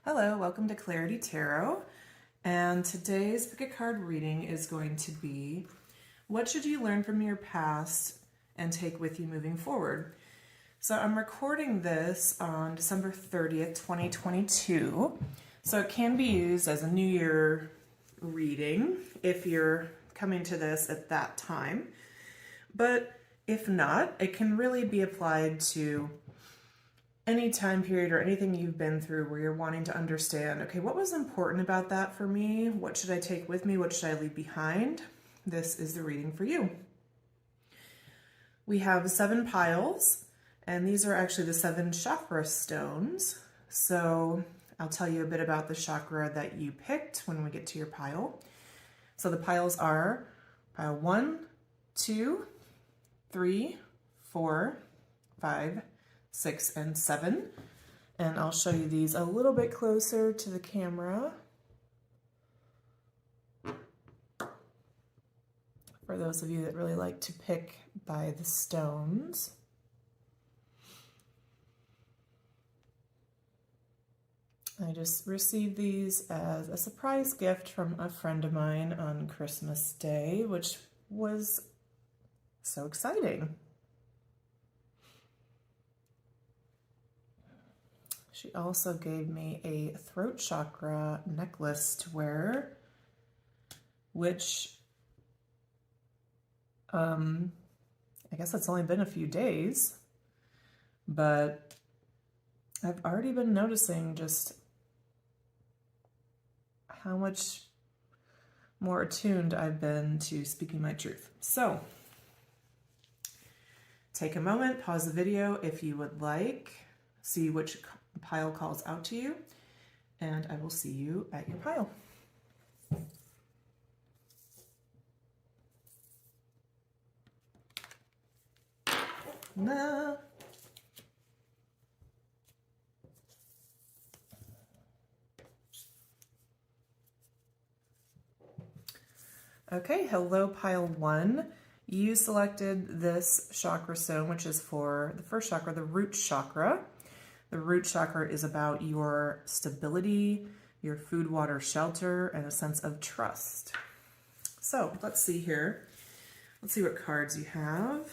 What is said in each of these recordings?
Hello, welcome to Clarity Tarot, and today's pick a card reading is going to be what should you learn from your past and take with you moving forward. So I'm recording this on December 30th, 2022, so it can be used as a New Year reading if you're coming to this at that time, but if not, it can really be applied to any time period or anything you've been through where you're wanting to understand, okay, what was important about that for me? What should I take with me? What should I leave behind? This is the reading for you. We have 7 piles, and these are actually the 7 chakra stones. So I'll tell you a bit about the chakra that you picked when we get to your pile. So the piles are pile 1, 2, 3, 4, 5, 6, and 7, and I'll show you these a little bit closer to the camera for those of you that really like to pick by the stones. I just received these as a surprise gift from a friend of mine on Christmas Day, which was so exciting. She also gave me a throat chakra necklace to wear, which I guess it's only been a few days, but I've already been noticing just how much more attuned I've been to speaking my truth. So take a moment, pause the video if you would like, see which pile calls out to you, and I will see you at your pile. Nah. Okay, hello pile 1. You selected this chakra stone, which is for the first chakra, the root chakra. The root chakra is about your stability, your food, water, shelter, and a sense of trust. So let's see here. Let's see what cards you have.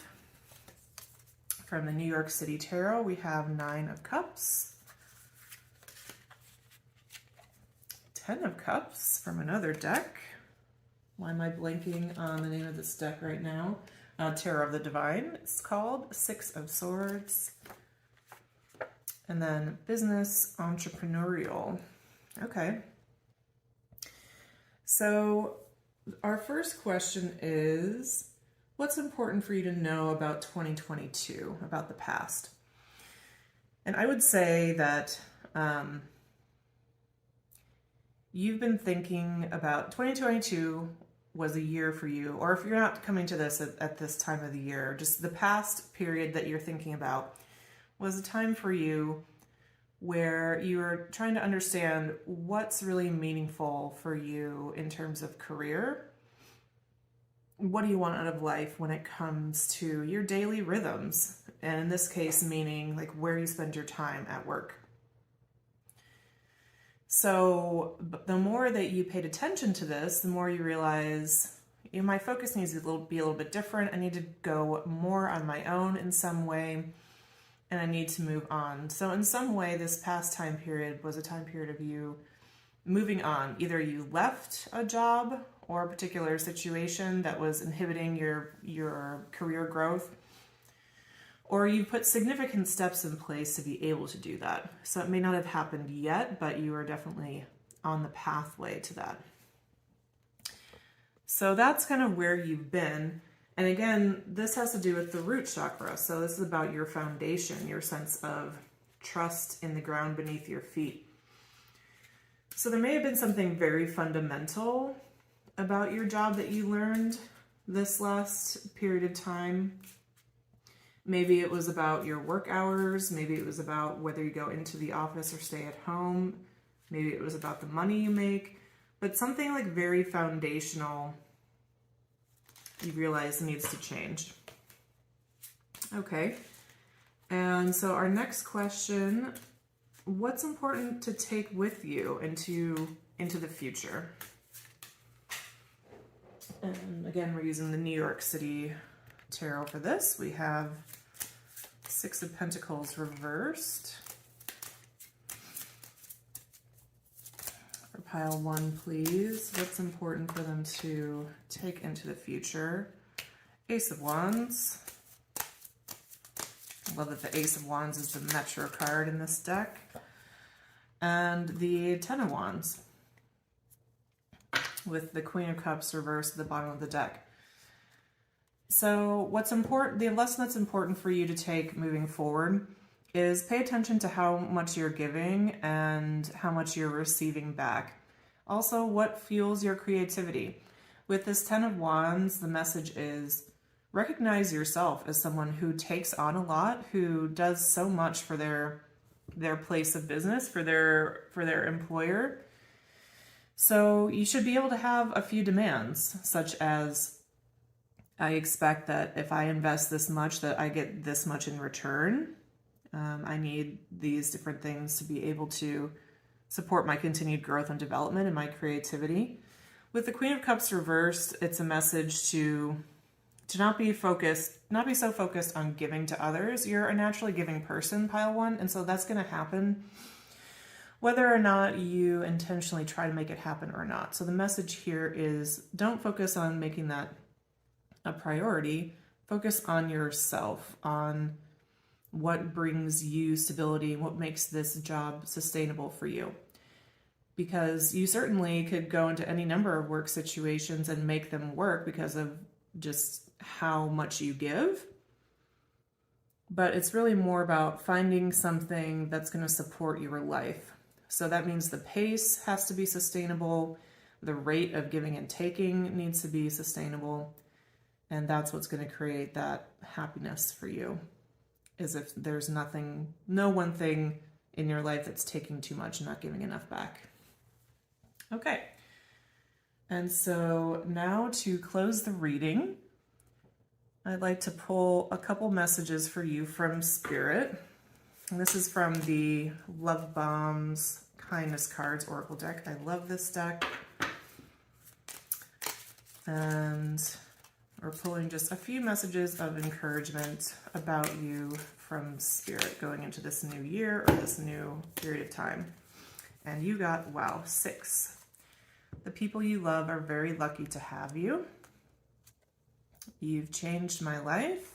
From the New York City Tarot, we have 9 of Cups, 10 of Cups from another deck. Why am I blanking on the name of this deck right now? Tarot of the Divine, it's called. 6 of Swords. And then business, entrepreneurial. Okay. So our first question is, what's important for you to know about 2022, about the past? And I would say that you've been thinking about 2022 was a year for you, or if you're not coming to this at this time of the year, just the past period that you're thinking about was a time for you where you were trying to understand what's really meaningful for you in terms of career. What do you want out of life when it comes to your daily rhythms? And in this case, meaning like where you spend your time at work. So the more that you paid attention to this, the more you realize, my focus needs to be a little bit different. I need to go more on my own in some way, and I need to move on. So in some way, this past time period was a time period of you moving on. Either you left a job or a particular situation that was inhibiting your career growth, or you put significant steps in place to be able to do that. So it may not have happened yet, but you are definitely on the pathway to that. So that's kind of where you've been. And again, this has to do with the root chakra. So this is about your foundation, your sense of trust in the ground beneath your feet. So there may have been something very fundamental about your job that you learned this last period of time. Maybe it was about your work hours. Maybe it was about whether you go into the office or stay at home. Maybe it was about the money you make. But something like very foundational, you realize needs to change. Okay. And so our next question what's important to take with you into the future? And again, we're using the New York City Tarot for this. We have Six of Pentacles reversed. For pile 1, please. What's important for them to take into the future? Ace of Wands. I love that the Ace of Wands is the Metro card in this deck. And the Ten of Wands, with the Queen of Cups reversed at the bottom of the deck. So what's important, the lesson that's important for you to take moving forward is pay attention to how much you're giving and how much you're receiving back. Also, what fuels your creativity. With this Ten of Wands, the message is recognize yourself as someone who takes on a lot, who does so much for their place of business, for their employer. So you should be able to have a few demands, such as, I expect that if I invest this much, that I get this much in return. I need these different things to be able to support my continued growth and development and my creativity. With the Queen of Cups reversed, it's a message to not be so focused on giving to others. You're a naturally giving person, pile 1, and so that's going to happen whether or not you intentionally try to make it happen or not. So the message here is don't focus on making that a priority. Focus on yourself, on what brings you stability and what makes this job sustainable for you. Because you certainly could go into any number of work situations and make them work because of just how much you give. But it's really more about finding something that's going to support your life. So that means the pace has to be sustainable. The rate of giving and taking needs to be sustainable. And that's what's going to create that happiness for you, is if there's no one thing in your life that's taking too much and not giving enough back. Okay. And so now to close the reading, I'd like to pull a couple messages for you from Spirit. And this is from the Love Bombs Kindness Cards Oracle deck. I love this deck. And we're pulling just a few messages of encouragement about you from Spirit going into this new year or this new period of time. And you got, wow, 6. The people you love are very lucky to have you. You've changed my life.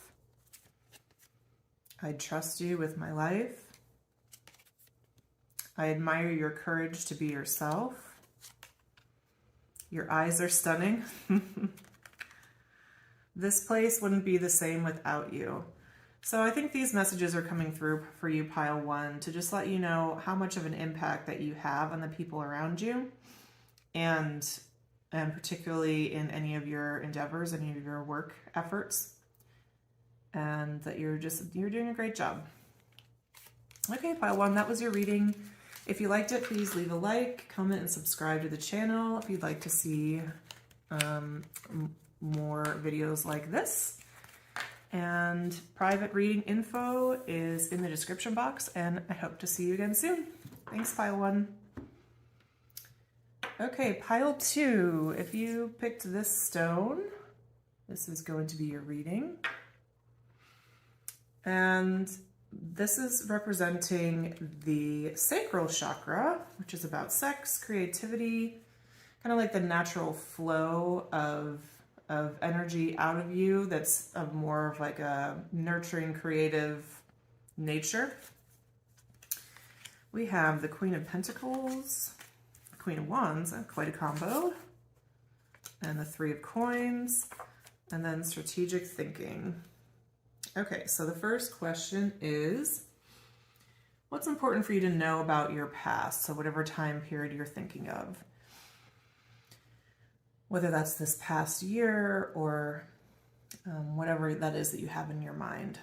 I trust you with my life. I admire your courage to be yourself. Your eyes are stunning. This place wouldn't be the same without you. So I think these messages are coming through for you, pile 1, to just let you know how much of an impact that you have on the people around you, and particularly in any of your endeavors, any of your work efforts, and that you're doing a great job. Okay, pile 1, that was your reading. If you liked it, please leave a like, comment, and subscribe to the channel if you'd like to see more videos like this. And private reading info is in the description box, and I hope to see you again soon. Thanks, pile 1. Okay, pile 2, if you picked this stone, this is going to be your reading. And this is representing the sacral chakra, which is about sex, creativity, kind of like the natural flow of energy out of you that's of more of like a nurturing, creative nature. We have the Queen of Pentacles, Queen of Wands, quite a combo, and the Three of Coins, and then strategic thinking. Okay, so the first question is, what's important for you to know about your past? So whatever time period you're thinking of, whether that's this past year or whatever that is that you have in your mind.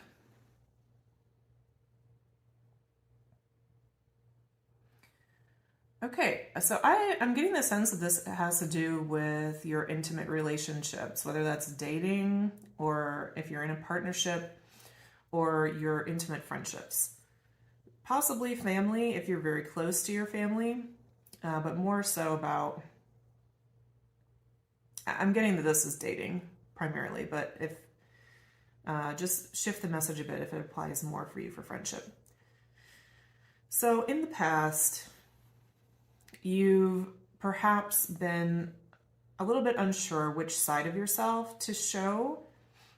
Okay, so I'm getting the sense that this has to do with your intimate relationships, whether that's dating or if you're in a partnership or your intimate friendships. possibly family if you're very close to your family, but more so about, I'm getting that this is dating primarily, but if just shift the message a bit if it applies more for you for friendship. So in the past, you've perhaps been a little bit unsure which side of yourself to show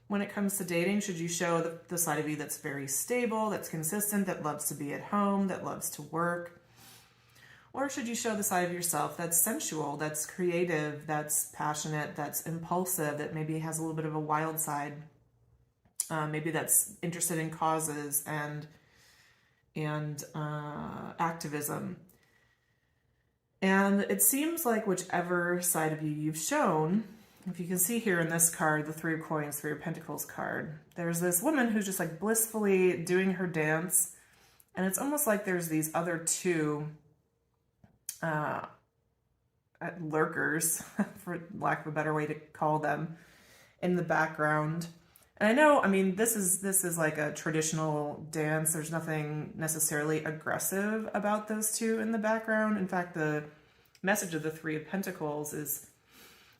when it comes to dating. Should you show the side of you that's very stable, that's consistent, that loves to be at home, that loves to work? Or should you show the side of yourself that's sensual, that's creative, that's passionate, that's impulsive, that maybe has a little bit of a wild side, maybe that's interested in causes and activism? And it seems like whichever side of you you've shown, if you can see here in this card, the Three of Coins, Three of Pentacles card, there's this woman who's just like blissfully doing her dance. And it's almost like there's these other two lurkers, for lack of a better way to call them, in the background. And I know, I mean, this is like a traditional dance. There's nothing necessarily aggressive about those two in the background. In fact, the message of the Three of Pentacles is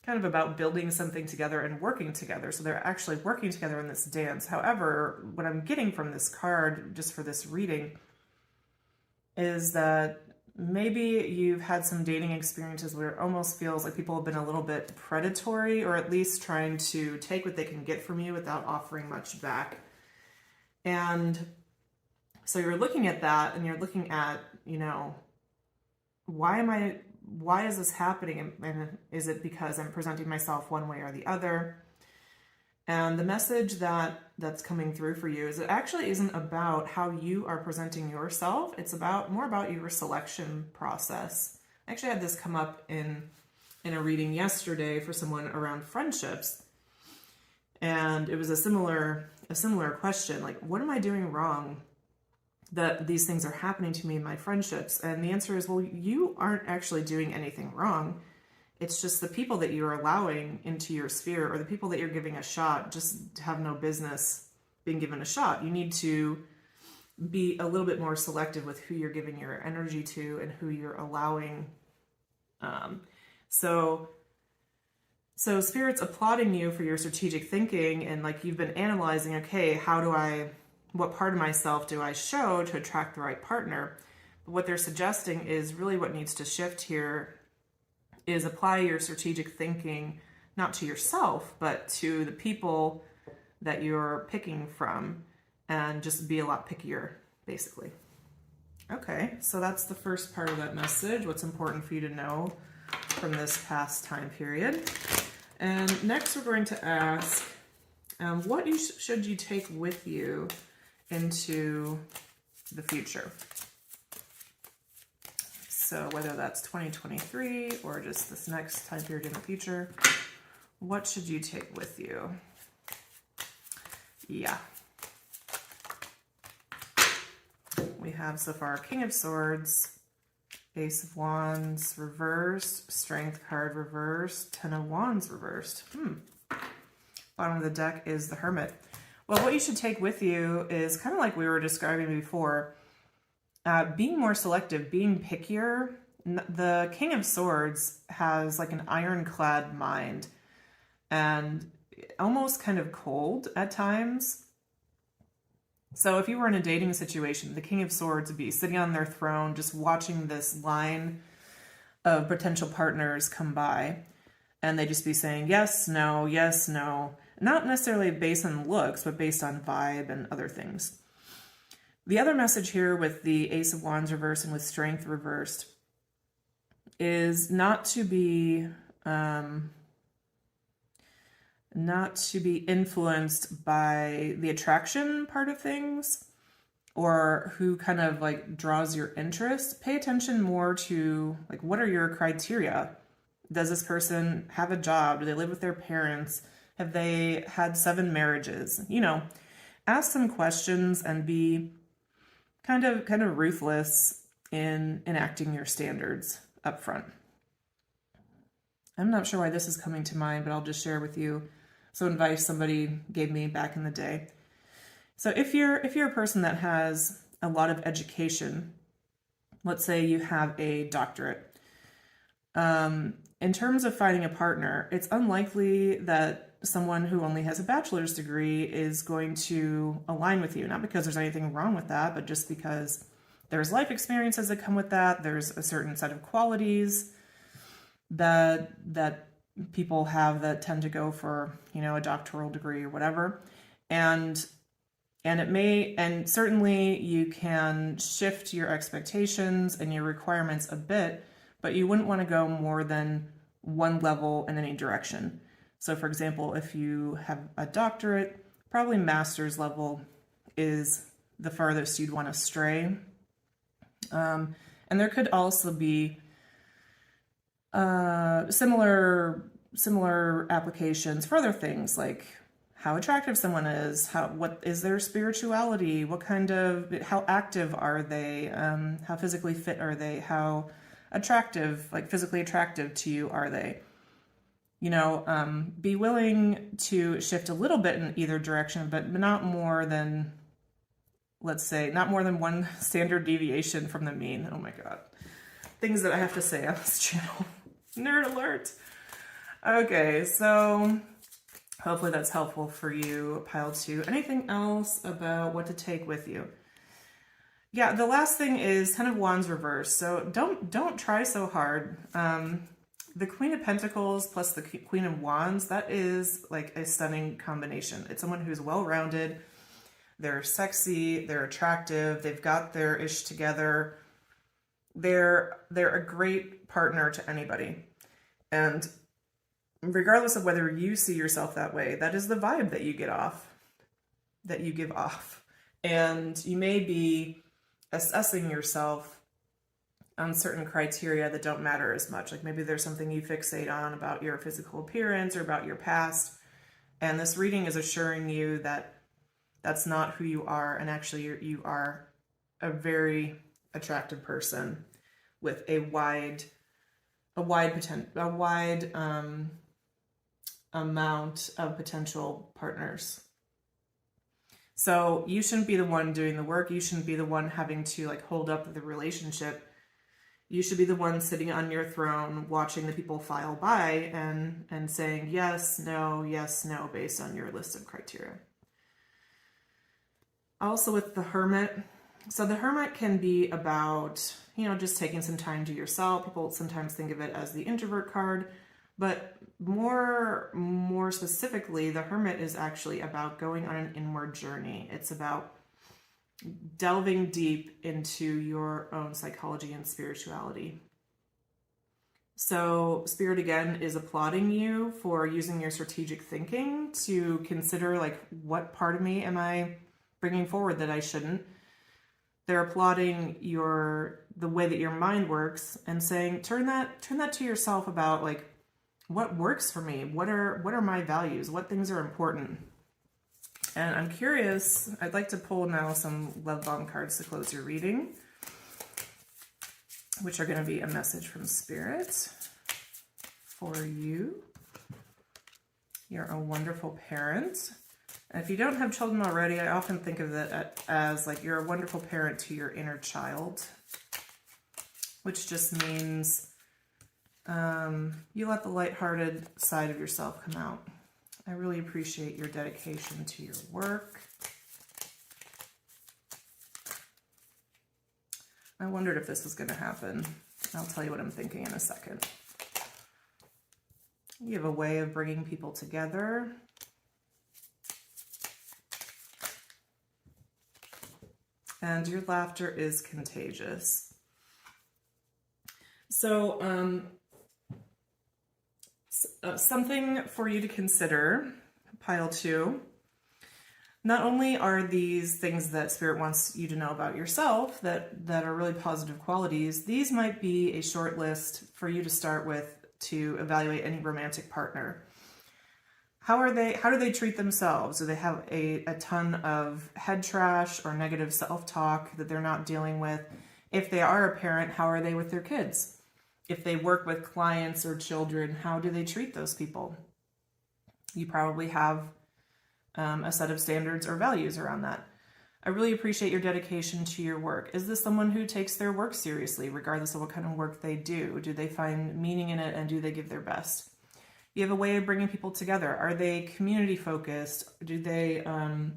kind of about building something together and working together. So they're actually working together in this dance. However, what I'm getting from this card, just for this reading, is that maybe you've had some dating experiences where it almost feels like people have been a little bit predatory, or at least trying to take what they can get from you without offering much back. And so you're looking at that and you're looking at, you know, why is this happening? And is it because I'm presenting myself one way or the other? And the message that's coming through for you is it actually isn't about how you are presenting yourself. It's more about your selection process. I actually had this come up in a reading yesterday for someone around friendships. And it was a similar question, like, what am I doing wrong that these things are happening to me in my friendships? And the answer is, well, you aren't actually doing anything wrong. It's just the people that you're allowing into your sphere, or the people that you're giving a shot, just have no business being given a shot. You need to be a little bit more selective with who you're giving your energy to and who you're allowing. So Spirit's applauding you for your strategic thinking, and like you've been analyzing, okay, what part of myself do I show to attract the right partner? But what they're suggesting is really what needs to shift here is apply your strategic thinking, not to yourself, but to the people that you're picking from, and just be a lot pickier, basically. Okay, so that's the first part of that message, what's important for you to know from this past time period. And next we're going to ask, what should you take with you into the future? So whether that's 2023 or just this next time period in the future, what should you take with you? Yeah. We have so far King of Swords, Ace of Wands reversed, Strength card reversed, Ten of Wands reversed. Bottom of the deck is the Hermit. Well, what you should take with you is kind of like we were describing before, being more selective, being pickier. The King of Swords has like an ironclad mind and almost kind of cold at times. So if you were in a dating situation, the King of Swords would be sitting on their throne, just watching this line of potential partners come by, and they'd just be saying yes, no, not necessarily based on looks, but based on vibe and other things. The other message here with the Ace of Wands reversed and with Strength reversed is not to be influenced by the attraction part of things, or who kind of like draws your interest. Pay attention more to like, what are your criteria? Does this person have a job? Do they live with their parents? Have they had 7 marriages? You know, ask some questions and be kind of ruthless in enacting your standards up front. I'm not sure why this is coming to mind, but I'll just share with you some advice somebody gave me back in the day. So if you're a person that has a lot of education. Let's say you have a doctorate. In terms of finding a partner, it's unlikely that someone who only has a bachelor's degree is going to align with you. Not because there's anything wrong with that, but just because there's life experiences that come with that. There's a certain set of qualities that people have that tend to go for, a doctoral degree or whatever. And certainly you can shift your expectations and your requirements a bit, but you wouldn't want to go more than one level in any direction. So for example, if you have a doctorate, probably master's level is the farthest you'd want to stray. And there could also be similar applications for other things, like how attractive someone is, what is their spirituality, how active are they, how physically fit are they, how attractive, like physically attractive to you are they. Be willing to shift a little bit in either direction, but not more than, let's say, not more than one standard deviation from the mean. Oh my God. Things that I have to say on this channel. Nerd alert. Okay, so hopefully that's helpful for you, pile 2. Anything else about what to take with you? Yeah, the last thing is Ten of Wands reversed. So don't try so hard. The Queen of Pentacles plus the Queen of Wands, that is like a stunning combination. It's someone who's well-rounded. They're sexy, they're attractive, they've got their ish together. They're a great partner to anybody. And regardless of whether you see yourself that way, that is the vibe that you give off. And you may be assessing yourself on certain criteria that don't matter as much. Like maybe there's something you fixate on about your physical appearance or about your past. And this reading is assuring you that that's not who you are. And actually you are a very attractive person with a wide amount of potential partners. So you shouldn't be the one doing the work. You shouldn't be the one having to hold up the relationship. You should be the one sitting on your throne watching the people file by and saying yes, no, based on your list of criteria. Also with the Hermit. So the Hermit can be about, just taking some time to yourself. People sometimes think of it as the introvert card, but more specifically, the Hermit is actually about going on an inward journey. It's about delving deep into your own psychology and spirituality. So Spirit again is applauding you for using your strategic thinking to consider what part of me am I bringing forward that I shouldn't. They're applauding the way that your mind works and saying, turn that to yourself about what works for me? What are my values? What things are important? And I'm curious, I'd like to pull now some love bomb cards to close your reading, which are going to be a message from Spirit for you. You're a wonderful parent. And if you don't have children already, I often think of it as you're a wonderful parent to your inner child, which just means you let the lighthearted side of yourself come out. I really appreciate your dedication to your work. I wondered if this was going to happen. I'll tell you what I'm thinking in a second. You have a way of bringing people together. And your laughter is contagious. So, something for you to consider, pile 2. Not only are these things that Spirit wants you to know about yourself that are really positive qualities, these might be a short list for you to start with to evaluate any romantic partner. How do they treat themselves? Do they have a ton of head trash or negative self-talk that they're not dealing with? If they are a parent, how are they with their kids? If they work with clients or children, how do they treat those people? You probably have a set of standards or values around that. I really appreciate your dedication to your work. Is this someone who takes their work seriously, regardless of what kind of work they do? Do they find meaning in it, and do they give their best? You have a way of bringing people together. Are they community focused? Do they don't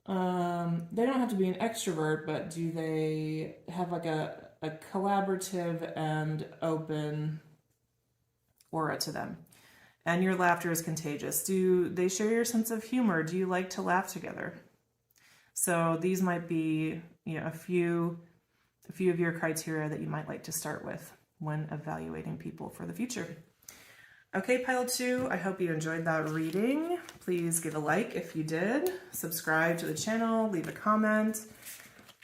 have to be an extrovert, but do they have like a collaborative and open aura to them? And your laughter is contagious. Do they share your sense of humor? Do you like to laugh together? So these might be, a few of your criteria that you might like to start with when evaluating people for the future. Okay, pile 2, I hope you enjoyed that reading. Please give a like if you did. Subscribe to the channel, leave a comment.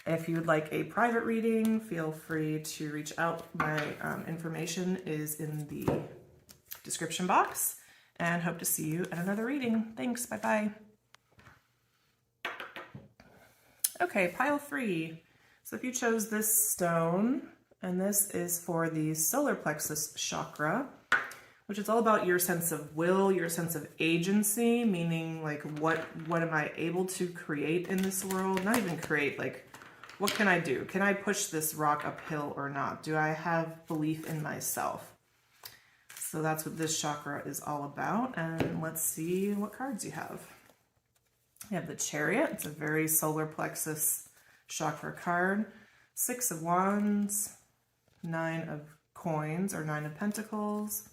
If you would like a private reading, feel free to reach out. My information is in the description box, and hope to see you at another reading. Thanks, bye-bye. Okay, pile 3. So if you chose this stone, and this is for the solar plexus chakra, which is all about your sense of will, your sense of agency, meaning like what am I able to create in this world? Not even create, like what can I do? Can I push this rock uphill or not? Do I have belief in myself? So that's what this chakra is all about. And let's see what cards you have. You have the Chariot. It's a very solar plexus chakra card. 6 of Wands, 9 of Coins or 9 of Pentacles.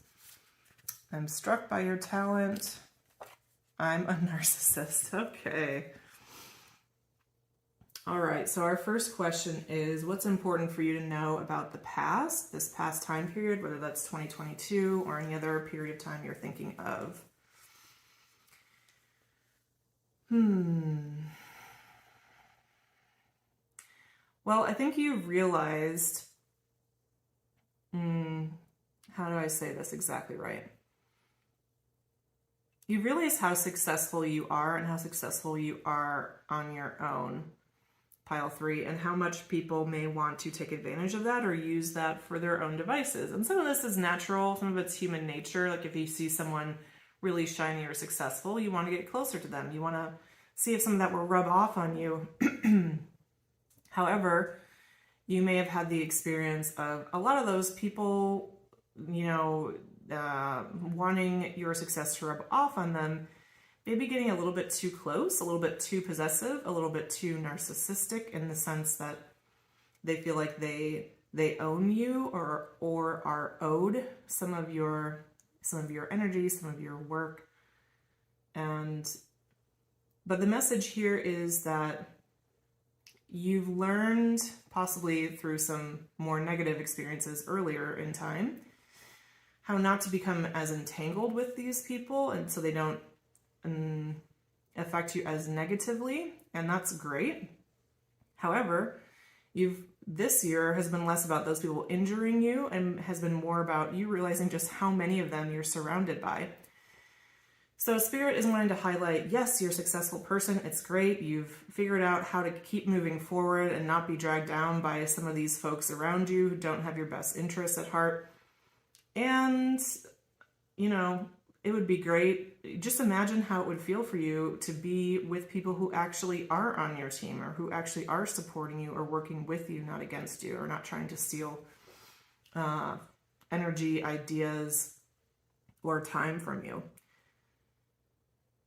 I'm struck by your talent. I'm a narcissist. Okay. All right, so our first question is, what's important for you to know about the past, this past time period, whether that's 2022 or any other period of time you're thinking of? Well, I think you've realized, how do I say this exactly right? You realize how successful you are and how successful you are on your own, pile 3, and how much people may want to take advantage of that or use that for their own devices. And some of this is natural, some of it's human nature. Like if you see someone really shiny or successful, you want to get closer to them. You want to see if some of that will rub off on you. However, you may have had the experience of a lot of those people, wanting your success to rub off on them, maybe getting a little bit too close, a little bit too possessive, a little bit too narcissistic in the sense that they feel like they own you or are owed some of your energy, some of your work. But the message here is that you've learned, possibly through some more negative experiences earlier in time, how not to become as entangled with these people, and so they don't affect you as negatively, and that's great. However, this year has been less about those people injuring you and has been more about you realizing just how many of them you're surrounded by. So Spirit is wanting to highlight, yes, you're a successful person. It's great. You've figured out how to keep moving forward and not be dragged down by some of these folks around you who don't have your best interests at heart. And, it would be great. Just imagine how it would feel for you to be with people who actually are on your team or who actually are supporting you or working with you, not against you, or not trying to steal energy, ideas, or time from you.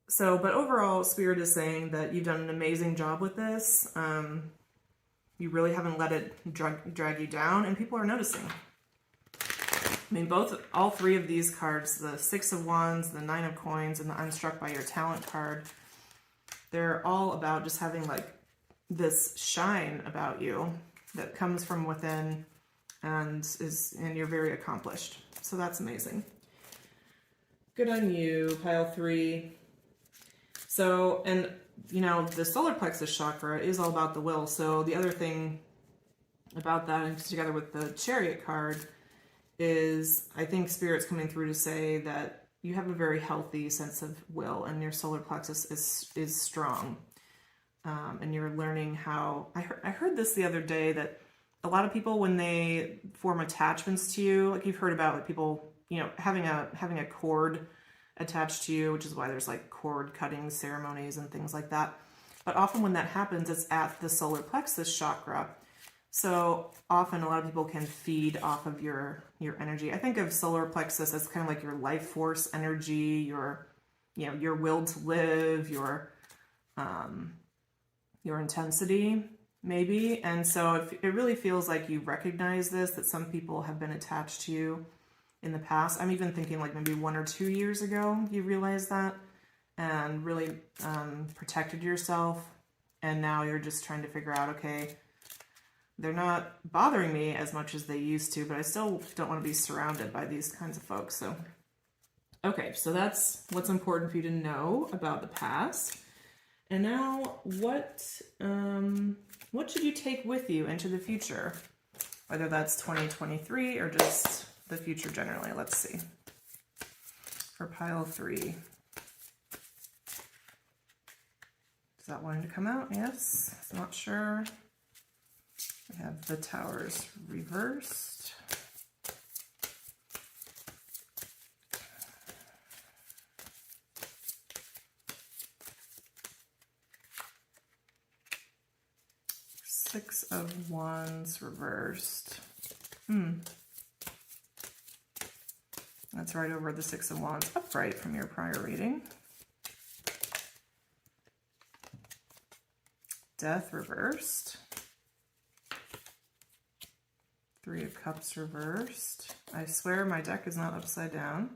So, but overall, Spirit is saying that you've done an amazing job with this. You really haven't let it drag you down, and people are noticing. I mean, all 3 of these cards, the 6 of Wands, the 9 of Coins, and the I'm struck by your talent card, they're all about just having like this shine about you that comes from within and you're very accomplished. So that's amazing. Good on you, pile 3. So, and the solar plexus chakra is all about the will. So the other thing about that, and together with the Chariot card, is I think Spirit's coming through to say that you have a very healthy sense of will and your solar plexus is strong. And you're learning how, I heard this the other day, that a lot of people, when they form attachments to you, like you've heard about like people, having a cord attached to you, which is why there's like cord cutting ceremonies and things like that. but often when that happens, it's at the solar plexus chakra. So often a lot of people can feed off of your energy. I think of solar plexus as kind of like your life force energy, your will to live, your intensity maybe. And so it really feels like you recognize this, that some people have been attached to you in the past. I'm even thinking like maybe 1 or 2 years ago, you realized that and really protected yourself. And now you're just trying to figure out, okay, they're not bothering me as much as they used to, but I still don't want to be surrounded by these kinds of folks. So, okay, so that's what's important for you to know about the past. And now, what should you take with you into the future? Whether that's 2023 or just the future generally. Let's see. For pile 3. Is that wanting to come out? Yes. I'm not sure. We have the Towers reversed. Six of Wands reversed. That's right over the Six of Wands upright from your prior reading. Death reversed. Three of Cups reversed. I swear my deck is not upside down.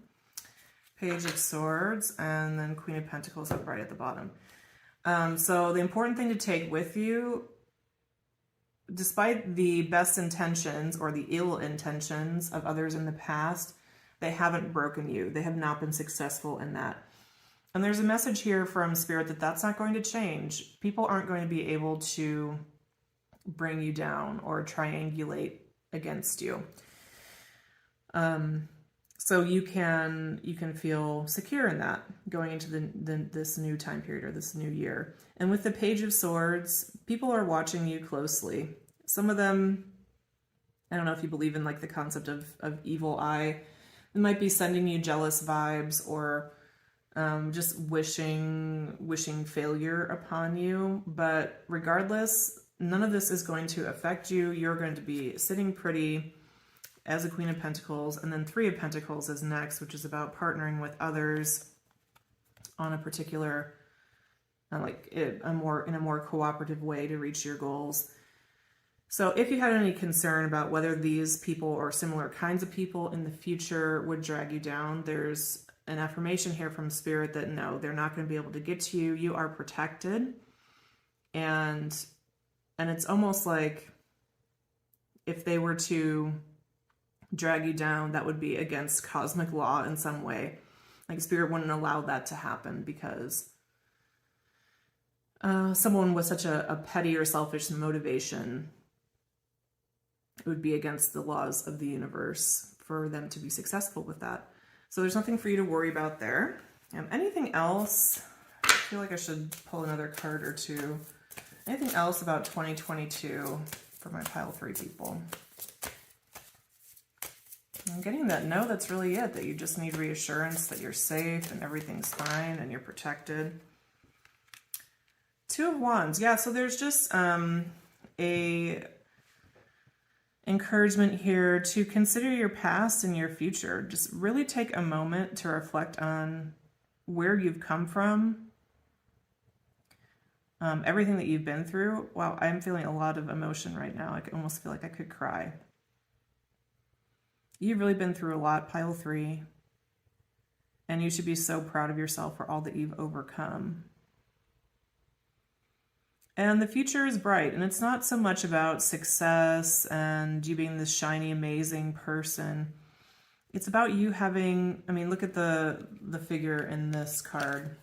Page of Swords, and then Queen of Pentacles upright at the bottom. So the important thing to take with you, despite the best intentions or the ill intentions of others in the past, they haven't broken you. They have not been successful in that. And there's a message here from Spirit that that's not going to change. People aren't going to be able to bring you down or triangulate against you. So you can feel secure in that going into this new time period or this new year. And with the Page of Swords, people are watching you closely. Some of them, I don't know if you believe in like the concept of evil eye. They might be sending you jealous vibes or just wishing failure upon you. But regardless, none of this is going to affect you. You're going to be sitting pretty as a Queen of Pentacles, and then Three of Pentacles is next, which is about partnering with others on a particular, in a more cooperative way to reach your goals. So if you had any concern about whether these people or similar kinds of people in the future would drag you down, there's an affirmation here from Spirit that no, they're not going to be able to get to you. You are protected. And it's almost like if they were to drag you down, that would be against cosmic law in some way. Like Spirit wouldn't allow that to happen because someone with such a petty or selfish motivation, it would be against the laws of the universe for them to be successful with that. So there's nothing for you to worry about there. Anything else? I feel like I should pull another card or two. Anything else about 2022 for my pile 3 people? I'm getting that no, that's really it, that you just need reassurance that you're safe and everything's fine and you're protected. Two of Wands. Yeah, so there's just a encouragement here to consider your past and your future. Just really take a moment to reflect on where you've come from, everything that you've been through. Wow, I'm feeling a lot of emotion right now. I almost feel like I could cry. You've really been through a lot, pile 3, and you should be so proud of yourself for all that you've overcome. And the future is bright, and it's not so much about success and you being this shiny, amazing person. It's about you having, look at the figure in this card.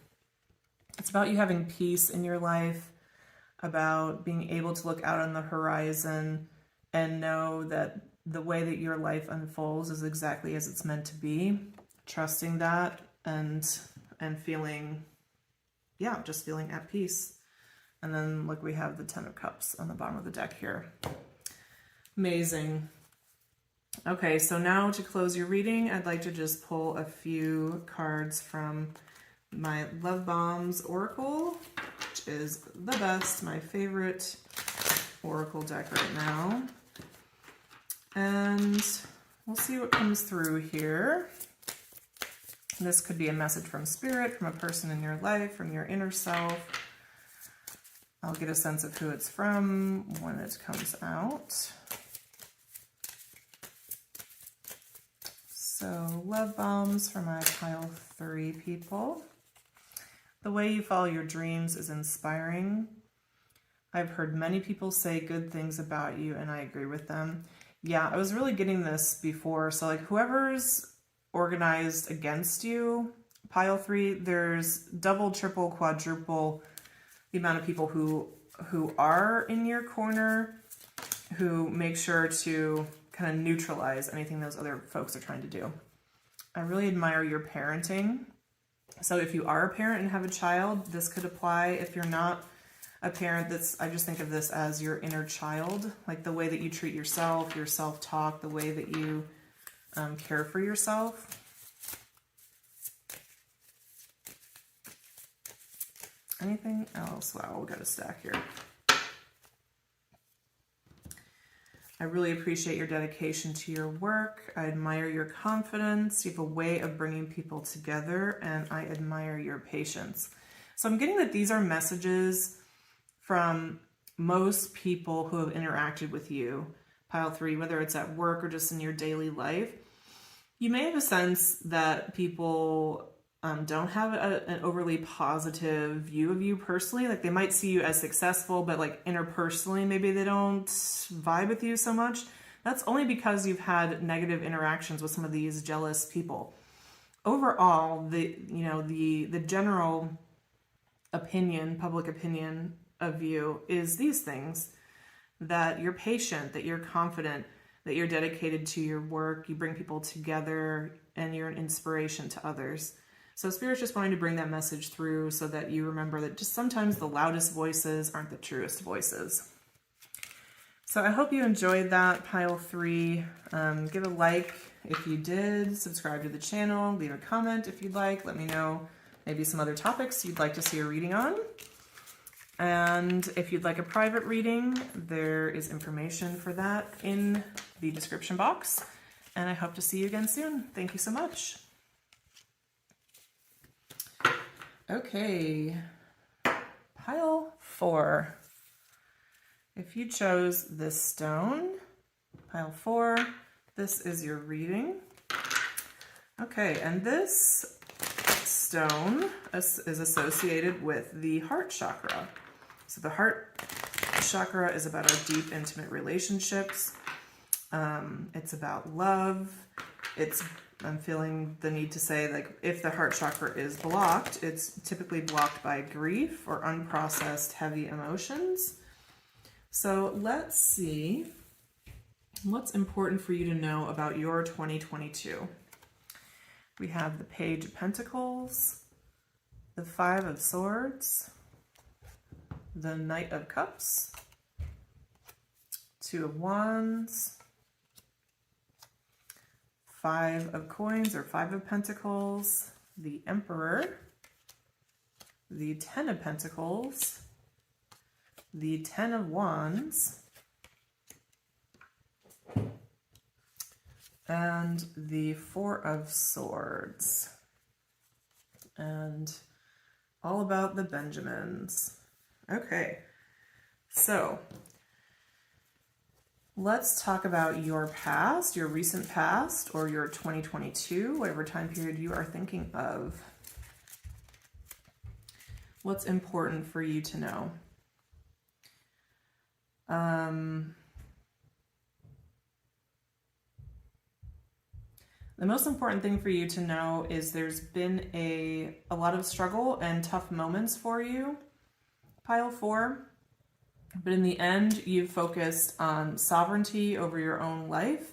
It's about you having peace in your life, about being able to look out on the horizon and know that the way that your life unfolds is exactly as it's meant to be. Trusting that and feeling, just feeling at peace. And then look, we have the Ten of Cups on the bottom of the deck here. Amazing. Okay, so now to close your reading, I'd like to just pull a few cards from my Love Bombs Oracle which is the best, my favorite oracle deck right now. And we'll see what comes through here. This could be a message from spirit, from a person in your life, from your inner self. I'll get a sense of who it's from when it comes out. So, love bombs for my pile 3 people. The way you follow your dreams is inspiring. I've heard many people say good things about you, and I agree with them. Yeah, I was really getting this before. So, like, whoever's organized against you, pile 3, there's double, triple, quadruple the amount of people who are in your corner, who make sure to kind of neutralize anything those other folks are trying to do. I really admire your parenting. So if you are a parent and have a child, this could apply. If you're not a parent, I just think of this as your inner child, like the way that you treat yourself, your self-talk, the way that you care for yourself. Anything else? Wow, we got a stack here. I really appreciate your dedication to your work. I admire your confidence. You have a way of bringing people together, and I admire your patience. So I'm getting that these are messages from most people who have interacted with you, pile 3, whether it's at work or just in your daily life. You may have a sense that people don't have an overly positive view of you personally. Like, they might see you as successful, but like interpersonally, maybe they don't vibe with you so much. That's only because you've had negative interactions with some of these jealous people. Overall, the general opinion, public opinion of you is these things: that you're patient, that you're confident, that you're dedicated to your work, you bring people together, and you're an inspiration to others. So Spirit's just wanting to bring that message through so that you remember that just sometimes the loudest voices aren't the truest voices. So I hope you enjoyed that, pile 3. Give a like if you did, subscribe to the channel, leave a comment if you'd like, let me know maybe some other topics you'd like to see a reading on. And if you'd like a private reading, there is information for that in the description box. And I hope to see you again soon. Thank you so much. Okay, pile 4. If you chose this stone, pile 4, this is your reading. Okay, and this stone is associated with the heart chakra. So the heart chakra is about our deep, intimate relationships. It's about love. I'm feeling the need to say, like, if the heart chakra is blocked, it's typically blocked by grief or unprocessed heavy emotions. So let's see what's important for you to know about your 2022. We have the Page of Pentacles, the 5 of Swords, the Knight of Cups, 2 of Wands, 5 of Coins or 5 of Pentacles, the Emperor, the 10 of Pentacles, the 10 of Wands, and the 4 of Swords. And all about the Benjamins. Okay, so let's talk about your past, your recent past, or your 2022, whatever time period you are thinking of. What's important for you to know? The most important thing for you to know is there's been a lot of struggle and tough moments for you, pile 4. But in the end, you've focused on sovereignty over your own life,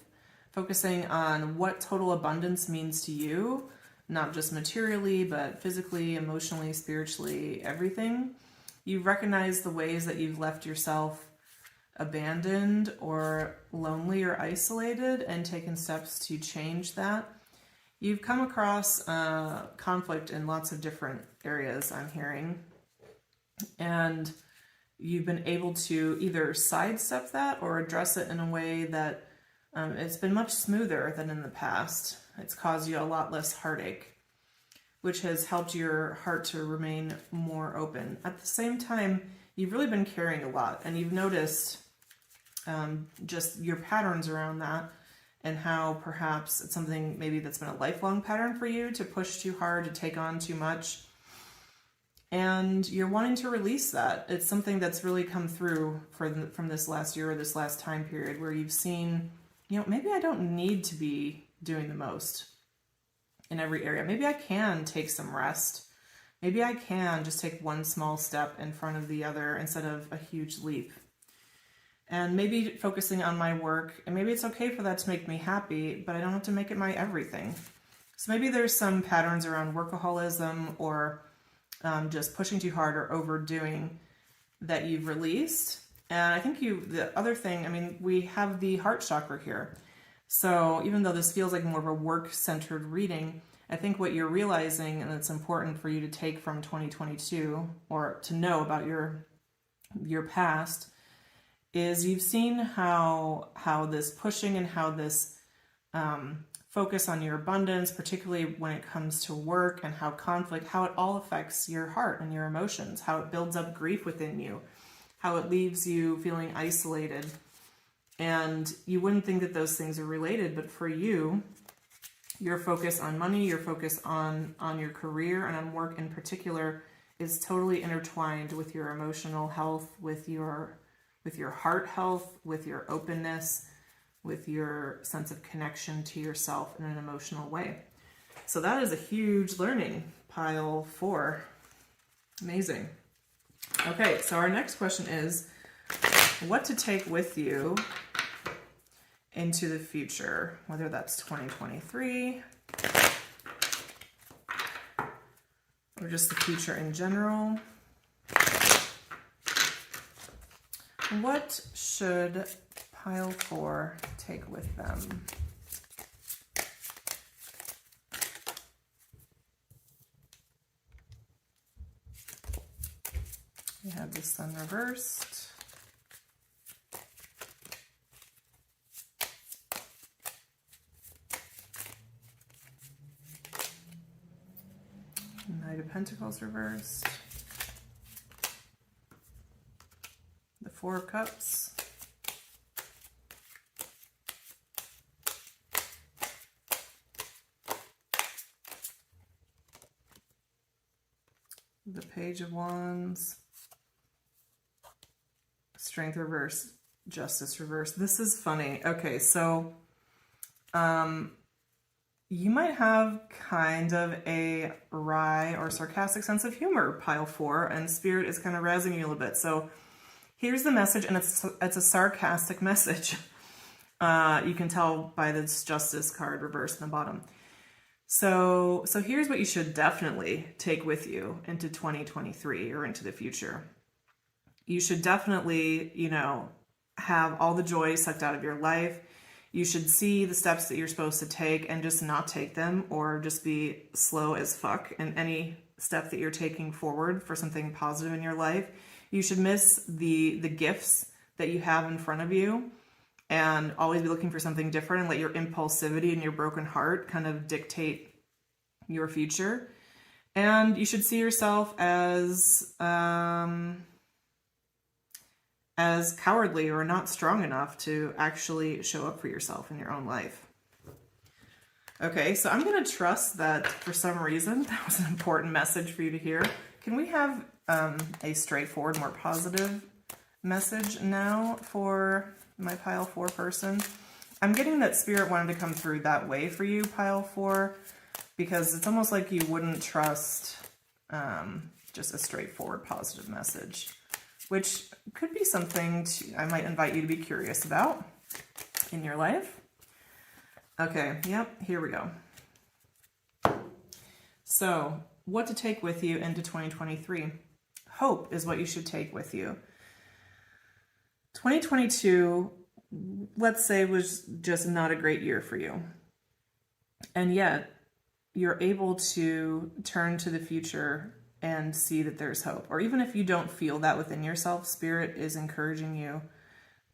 focusing on what total abundance means to you, not just materially, but physically, emotionally, spiritually, everything. You've recognized the ways that you've left yourself abandoned or lonely or isolated and taken steps to change that. You've come across conflict in lots of different areas, I'm hearing. And you've been able to either sidestep that or address it in a way that it's been much smoother than in the past. It's caused you a lot less heartache, which has helped your heart to remain more open. At the same time, you've really been carrying a lot, and you've noticed just your patterns around that, and how perhaps it's something maybe that's been a lifelong pattern for you, to push too hard, to take on too much. And you're wanting to release that. It's something that's really come through from this last year or this last time period, where you've seen, maybe I don't need to be doing the most in every area. Maybe I can take some rest. Maybe I can just take one small step in front of the other instead of a huge leap. And maybe focusing on my work, and maybe it's okay for that to make me happy, but I don't have to make it my everything. So maybe there's some patterns around workaholism or just pushing too hard or overdoing that you've released. And I think the other thing, we have the heart chakra here. So even though this feels like more of a work-centered reading, I think what you're realizing, and it's important for you to take from 2022 or to know about your past, is you've seen how this pushing and how this focus on your abundance, particularly when it comes to work, and how it all affects your heart and your emotions, how it builds up grief within you, how it leaves you feeling isolated. And you wouldn't think that those things are related, but for you, your focus on money, your focus on your career and on work in particular is totally intertwined with your emotional health, with your heart health, with your openness, with your sense of connection to yourself in an emotional way. So that is a huge learning, pile 4. Amazing. Okay, so our next question is, what to take with you into the future, whether that's 2023 or just the future in general. What should pile 4 take with them? We have the Sun reversed. Knight of Pentacles reversed. The 4 of Cups. The Page of Wands. Strength reversed. Justice reversed. This is funny. Okay, so you might have kind of a wry or sarcastic sense of humor, pile 4, and Spirit is kind of razzing you a little bit. So here's the message, and it's a sarcastic message. You can tell by this Justice card reversed in the bottom. So here's what you should definitely take with you into 2023 or into the future. You should definitely, have all the joy sucked out of your life. You should see the steps that you're supposed to take and just not take them, or just be slow as fuck in any step that you're taking forward for something positive in your life. You should miss the gifts that you have in front of you and always be looking for something different, and let your impulsivity and your broken heart kind of dictate your future. And you should see yourself as cowardly or not strong enough to actually show up for yourself in your own life. Okay, so I'm going to trust that for some reason that was an important message for you to hear. Can we have a straightforward, more positive message now for my pile 4 person? I'm getting that Spirit wanted to come through that way for you, pile 4, because it's almost like you wouldn't trust just a straightforward positive message, which could be something I might invite you to be curious about in your life. Okay, yep, here we go. So, what to take with you into 2023? Hope is what you should take with you. 2022, let's say, was just not a great year for you. And yet, you're able to turn to the future and see that there's hope. Or even if you don't feel that within yourself, Spirit is encouraging you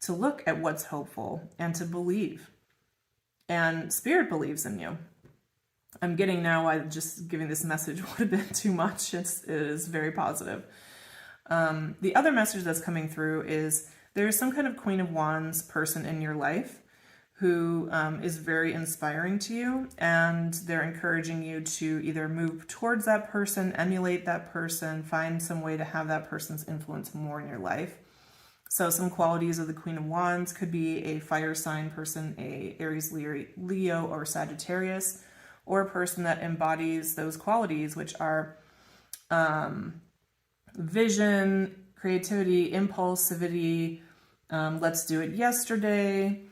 to look at what's hopeful and to believe. And Spirit believes in you. I'm getting now why just giving this message would have been too much. It is very positive. The other message that's coming through is there's some kind of Queen of Wands person in your life who is very inspiring to you, and they're encouraging you to either move towards that person, emulate that person, find some way to have that person's influence more in your life. So some qualities of the Queen of Wands could be a fire sign person, a Aries, Leo, or Sagittarius, or a person that embodies those qualities, which are vision, creativity, impulsivity, let's do it yesterday.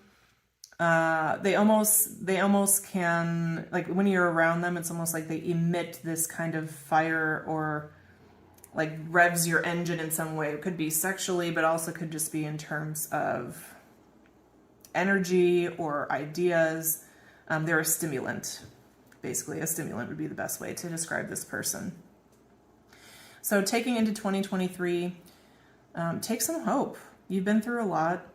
They almost can, like when you're around them, it's almost like they emit this kind of fire, or like revs your engine in some way. It could be sexually, but also could just be in terms of energy or ideas. They're a stimulant. Basically, a stimulant would be the best way to describe this person. So taking into 2023, take some hope. You've been through a lot.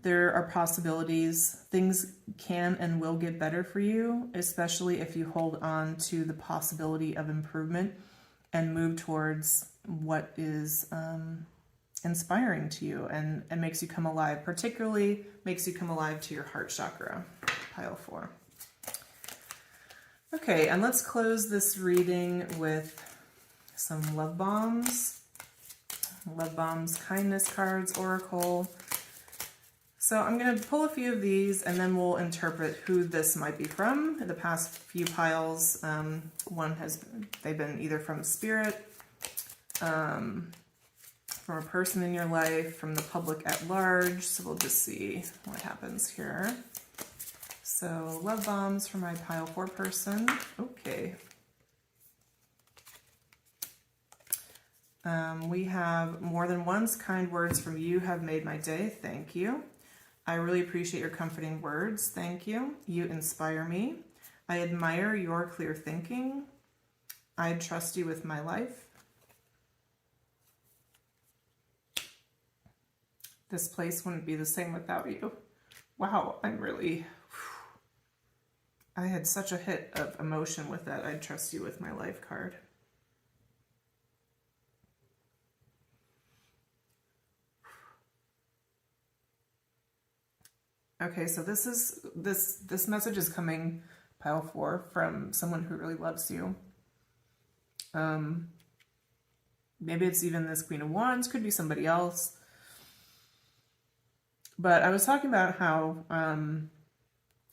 There are possibilities. Things can and will get better for you, especially if you hold on to the possibility of improvement and move towards what is inspiring to you and makes you come alive, particularly makes you come alive to your heart chakra, pile 4. Okay, and let's close this reading with some love bombs. Love bombs, kindness cards, oracle. So I'm going to pull a few of these and then we'll interpret who this might be from. The past few piles, they've been either from Spirit, from a person in your life, from the public at large. So we'll just see what happens here. So love bombs for my pile 4 person. Okay. We have more than once kind words from you have made my day. Thank you. I really appreciate your comforting words. Thank you. You inspire me. I admire your clear thinking. I trust you with my life. This place wouldn't be the same without you. Wow, I had such a hit of emotion with that. I trust you with my life card. Okay, so this message is coming, pile 4, from someone who really loves you. Maybe it's even this Queen of Wands, could be somebody else. But I was talking about how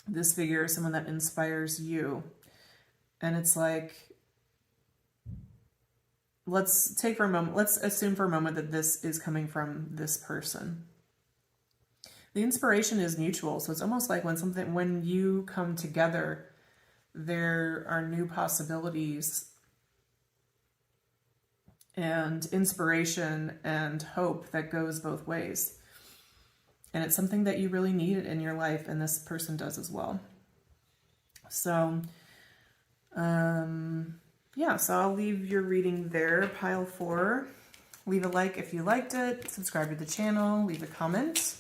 this figure is someone that inspires you. And it's like, let's assume for a moment that this is coming from this person. The inspiration is mutual, so it's almost like when you come together, there are new possibilities and inspiration and hope that goes both ways. And it's something that you really need in your life, and this person does as well. So, yeah, so I'll leave your reading there, pile 4. Leave a like if you liked it, subscribe to the channel, leave a comment.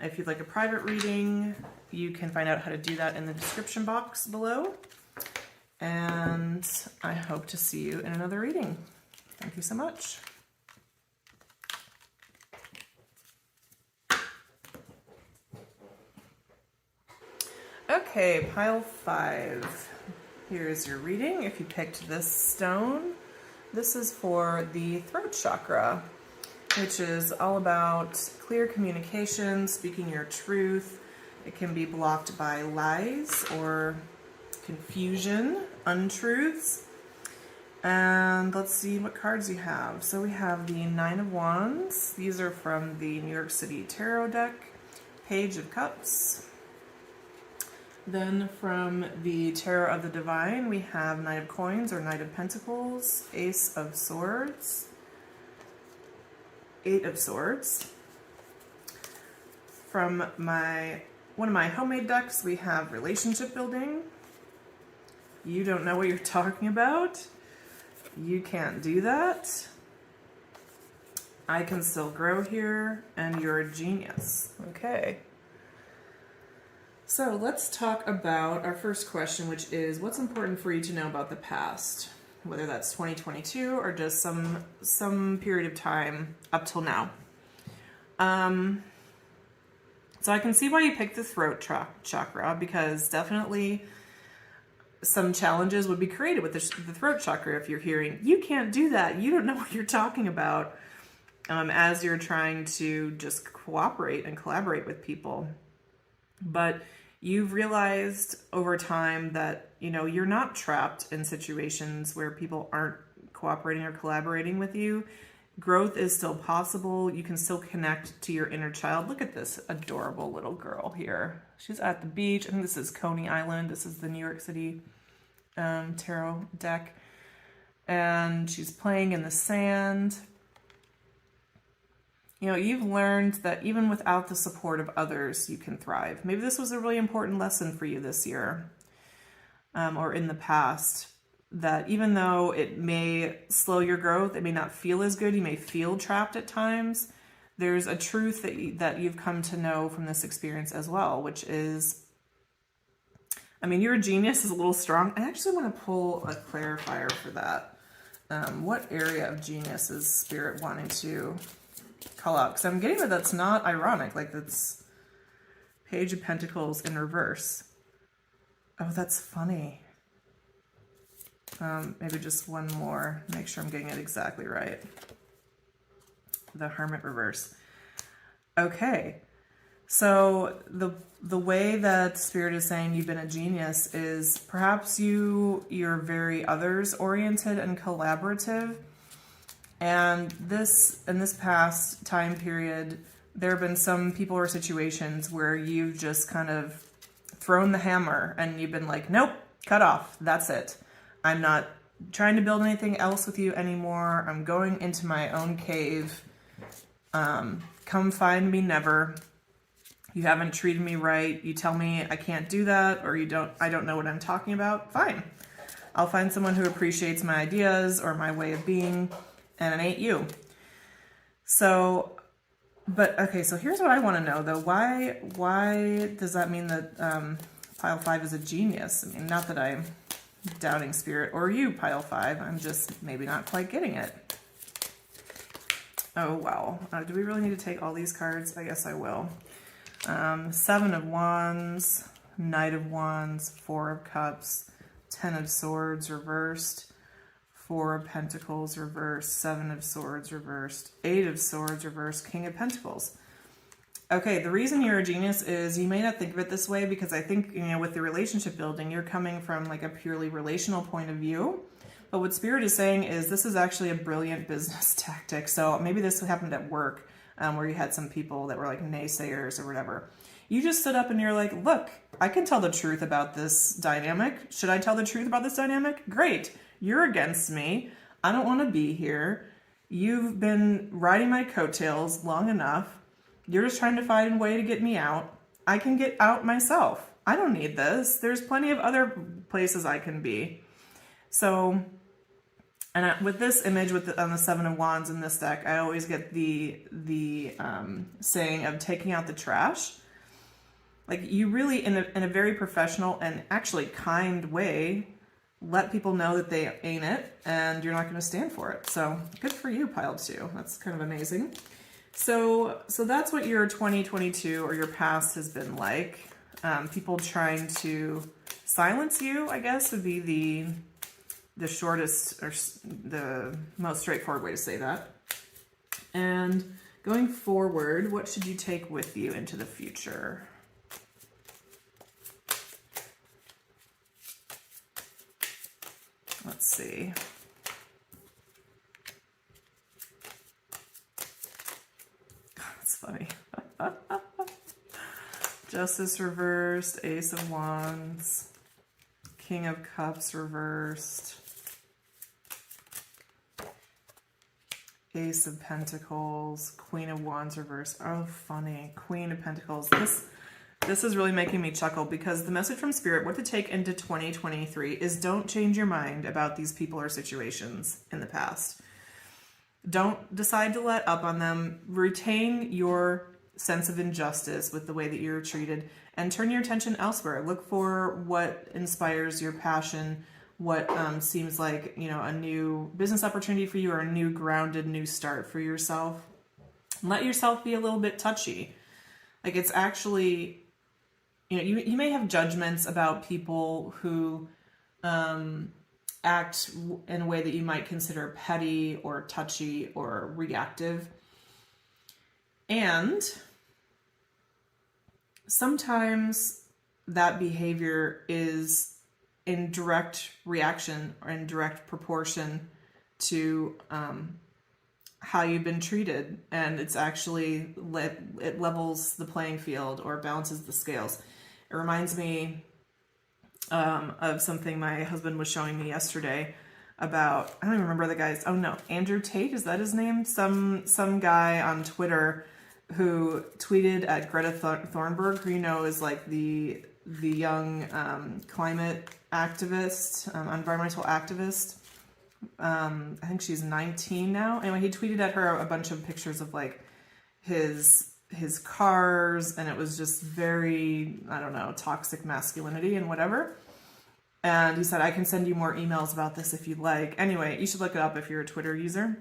If you'd like a private reading, you can find out how to do that in the description box below. And I hope to see you in another reading. Thank you so much. Okay, pile 5. Here's your reading. If you picked this stone, this is for the throat chakra, which is all about clear communication, speaking your truth. It can be blocked by lies or confusion, untruths. And let's see what cards you have. So we have the 9 of Wands. These are from the New York City Tarot deck. Page of Cups. Then from the Tarot of the Divine, we have Knight of Coins or Knight of Pentacles, Ace of Swords, 8 of Swords. From one of my homemade decks, we have Relationship Building. You don't know what you're talking about. You can't do that. I can still grow here, and you're a genius. Okay. So let's talk about our first question, which is, what's important for you to know about the past? Whether that's 2022 or just some period of time up till now. So I can see why you picked the throat chakra, because definitely some challenges would be created with the throat chakra if you're hearing, you can't do that, you don't know what you're talking about, as you're trying to just cooperate and collaborate with people. But you've realized over time that, you're not trapped in situations where people aren't cooperating or collaborating with you. Growth is still possible. You can still connect to your inner child. Look at this adorable little girl here. She's at the beach. I think this is Coney Island. This is the New York City tarot deck. And she's playing in the sand. You've learned that even without the support of others, you can thrive. Maybe this was a really important lesson for you this year, or in the past, that even though it may slow your growth, it may not feel as good, you may feel trapped at times, there's a truth that you've come to know from this experience as well, which is, you're a genius is a little strong. I actually want to pull a clarifier for that. What area of genius is Spirit wanting to call out? Because I'm getting that that's not ironic, like that's Page of Pentacles in reverse. Oh, that's funny. Maybe just one more, make sure I'm getting it exactly right. The Hermit reverse. Okay, so the way that Spirit is saying you've been a genius is perhaps you're very others oriented and collaborative. And in this past time period, there have been some people or situations where you've just kind of thrown the hammer and you've been like, nope, cut off, that's it. I'm not trying to build anything else with you anymore. I'm going into my own cave. Come find me never. You haven't treated me right. You tell me I can't do that, or I don't know what I'm talking about. Fine. I'll find someone who appreciates my ideas or my way of being, and it ain't you. So, okay, so here's what I want to know though. Why does that mean that Pile 5 is a genius? Not that I'm doubting Spirit or you, Pile 5. I'm just maybe not quite getting it. Oh, wow. Do we really need to take all these cards? I guess I will. 7 of Wands, Knight of Wands, 4 of Cups, 10 of Swords reversed, 4 of Pentacles reversed, 7 of Swords reversed, 8 of Swords reversed, King of Pentacles. Okay, the reason you're a genius is you may not think of it this way, because I think, with the relationship building, you're coming from like a purely relational point of view. But what Spirit is saying is this is actually a brilliant business tactic. So maybe this happened at work, where you had some people that were like naysayers or whatever. You just stood up and you're like, look, I can tell the truth about this dynamic. Should I tell the truth about this dynamic? Great. You're against me. I don't want to be here. You've been riding my coattails long enough. You're just trying to find a way to get me out. I can get out myself. I don't need this. There's plenty of other places I can be. So, with this image on the 7 of Wands in this deck, I always get the saying of taking out the trash. Like, you really, in a very professional and actually kind way, let people know that they ain't it and you're not going to stand for it. So good for you, Pile 2. That's kind of amazing. So that's what your 2022 or your past has been like. People trying to silence you, I guess, would be the shortest or the most straightforward way to say that. And going forward, what should you take with you into the future? Let's see. That's funny. Justice reversed, Ace of Wands, King of Cups reversed, Ace of Pentacles, Queen of Wands reversed. Oh, funny. Queen of Pentacles. This is really making me chuckle because the message from Spirit, what to take into 2023, is don't change your mind about these people or situations in the past. Don't decide to let up on them. Retain your sense of injustice with the way that you're treated and turn your attention elsewhere. Look for what inspires your passion, what seems like, a new business opportunity for you or a new grounded new start for yourself. Let yourself be a little bit touchy. Like, it's actually, you may have judgments about people who act in a way that you might consider petty or touchy or reactive. And sometimes that behavior is in direct reaction or in direct proportion to how you've been treated, and it's actually it levels the playing field or balances the scales. It reminds me of something my husband was showing me yesterday about, I don't even remember the guy's, Andrew Tate, is that his name? Some guy on Twitter who tweeted at Greta Thunberg, who is like the young climate activist, environmental activist. I think she's 19 now. Anyway, he tweeted at her a bunch of pictures of like his cars, and it was just very, toxic masculinity and whatever. And he said, I can send you more emails about this if you'd like. Anyway, you should look it up if you're a Twitter user,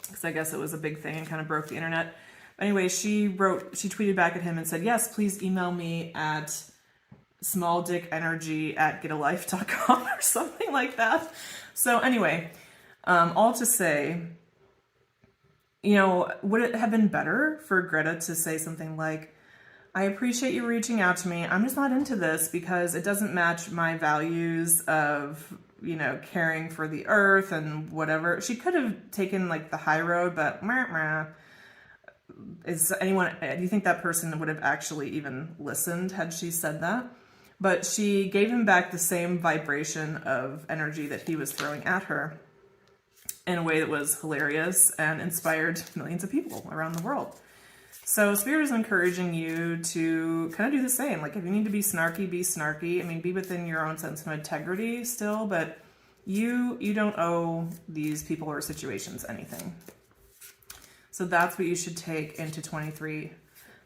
because I guess it was a big thing and kind of broke the internet. Anyway, she tweeted back at him and said, yes, please email me at smalldickenergy@getalife.com or something like that. So anyway, all to say, would it have been better for Greta to say something like, I appreciate you reaching out to me. I'm just not into this because it doesn't match my values of, caring for the earth and whatever. She could have taken like the high road, but do you think that person would have actually even listened had she said that? But she gave him back the same vibration of energy that he was throwing at her in a way that was hilarious and inspired millions of people around the world. So Spirit is encouraging you to kind of do the same. Like, if you need to be snarky, be snarky. I mean, be within your own sense of integrity still, but you don't owe these people or situations anything. So that's what you should take into 23.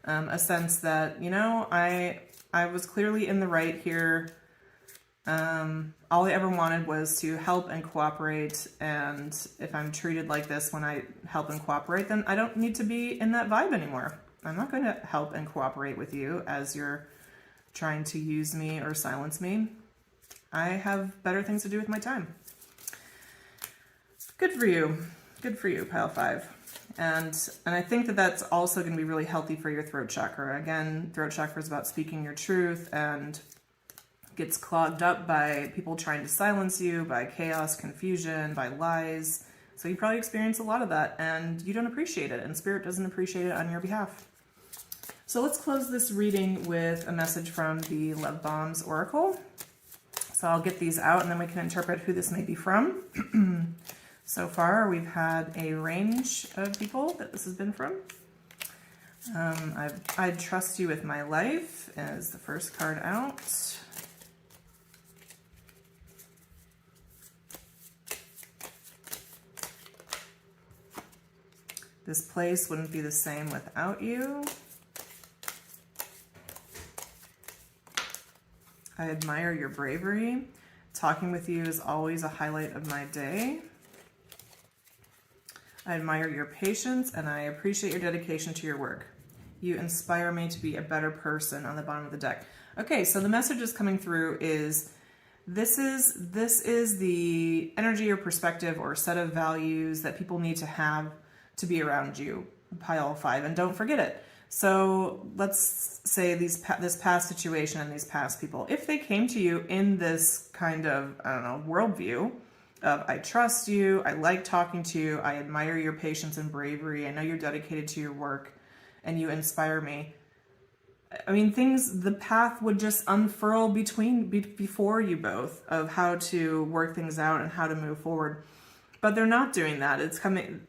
A sense that, I was clearly in the right here. All I ever wanted was to help and cooperate. And if I'm treated like this when I help and cooperate, then I don't need to be in that vibe anymore. I'm not going to help and cooperate with you as you're trying to use me or silence me. I have better things to do with my time. Good for you. Good for you, Pile 5. And I think that that's also going to be really healthy for your throat chakra. Again, throat chakra is about speaking your truth and gets clogged up by people trying to silence you, by chaos, confusion, by lies. So you probably experience a lot of that and you don't appreciate it, and Spirit doesn't appreciate it on your behalf. So let's close this reading with a message from the Love Bombs Oracle. So I'll get these out and then we can interpret who this may be from. So far, we've had a range of people that this has been from. I'd trust you with my life as the first card out. This place wouldn't be the same without you. I admire your bravery. Talking with you is always a highlight of my day. I admire your patience and I appreciate your dedication to your work. You inspire me to be a better person on the bottom of the deck. Okay, so the message is coming through is this is the energy or perspective or set of values that people need to have to be around you, Pile 5, and don't forget it. So let's say this past situation and these past people, if they came to you in this kind of, worldview, I trust you, I like talking to you, I admire your patience and bravery, I know you're dedicated to your work, and you inspire me. I mean, the path would just unfurl before you both of how to work things out and how to move forward. But they're not doing that.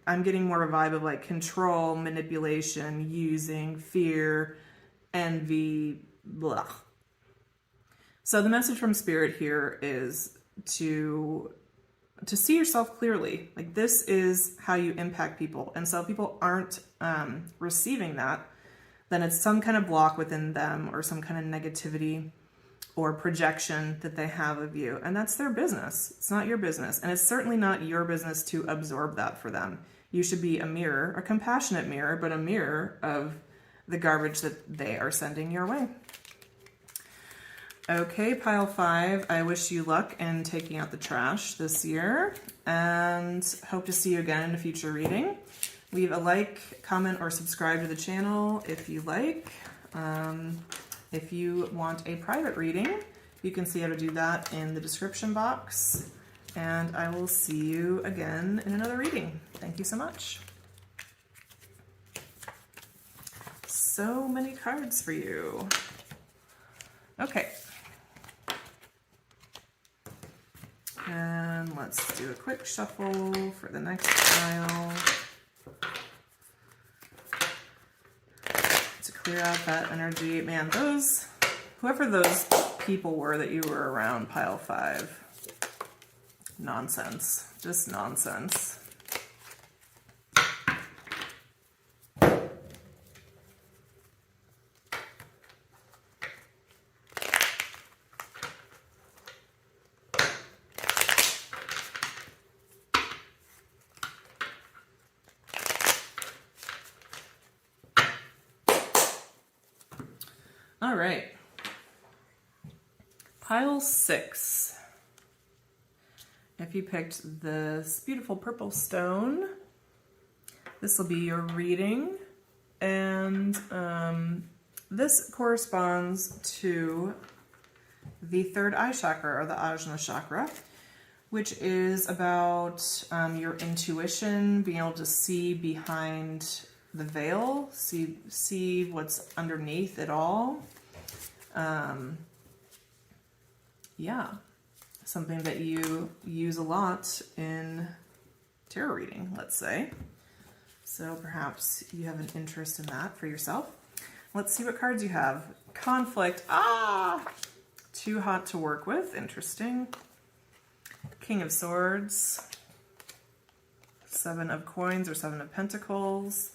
I'm getting more of a vibe of like control, manipulation, using, fear, envy, blah. So the message from Spirit here is to see yourself clearly. Like, this is how you impact people. And so if people aren't receiving that, then it's some kind of block within them or some kind of negativity or projection that they have of you. And that's their business. It's not your business. And it's certainly not your business to absorb that for them. You should be a mirror, a compassionate mirror, but a mirror of the garbage that they are sending your way. Okay, pile 5, I wish you luck in taking out the trash this year and hope to see you again in a future reading. Leave a like, comment, or subscribe to the channel if you like. If you want a private reading, you can see how to do that in the description box. And I will see you again in another reading. Thank you so much. So many cards for you. Okay. And let's do a quick shuffle for the next pile to clear out that energy. Man, whoever those people were that you were around, pile 5, nonsense, just nonsense. All right, pile 6. If you picked this beautiful purple stone, this will be your reading, and this corresponds to the third eye chakra, or the Ajna chakra, which is about your intuition, being able to see behind the veil, see what's underneath it all. Yeah, something that you use a lot in tarot reading, let's say. So perhaps you have an interest in that for yourself. Let's see what cards you have. Conflict. Too hot to work with. Interesting. King of Swords. 7 of Coins or 7 of Pentacles.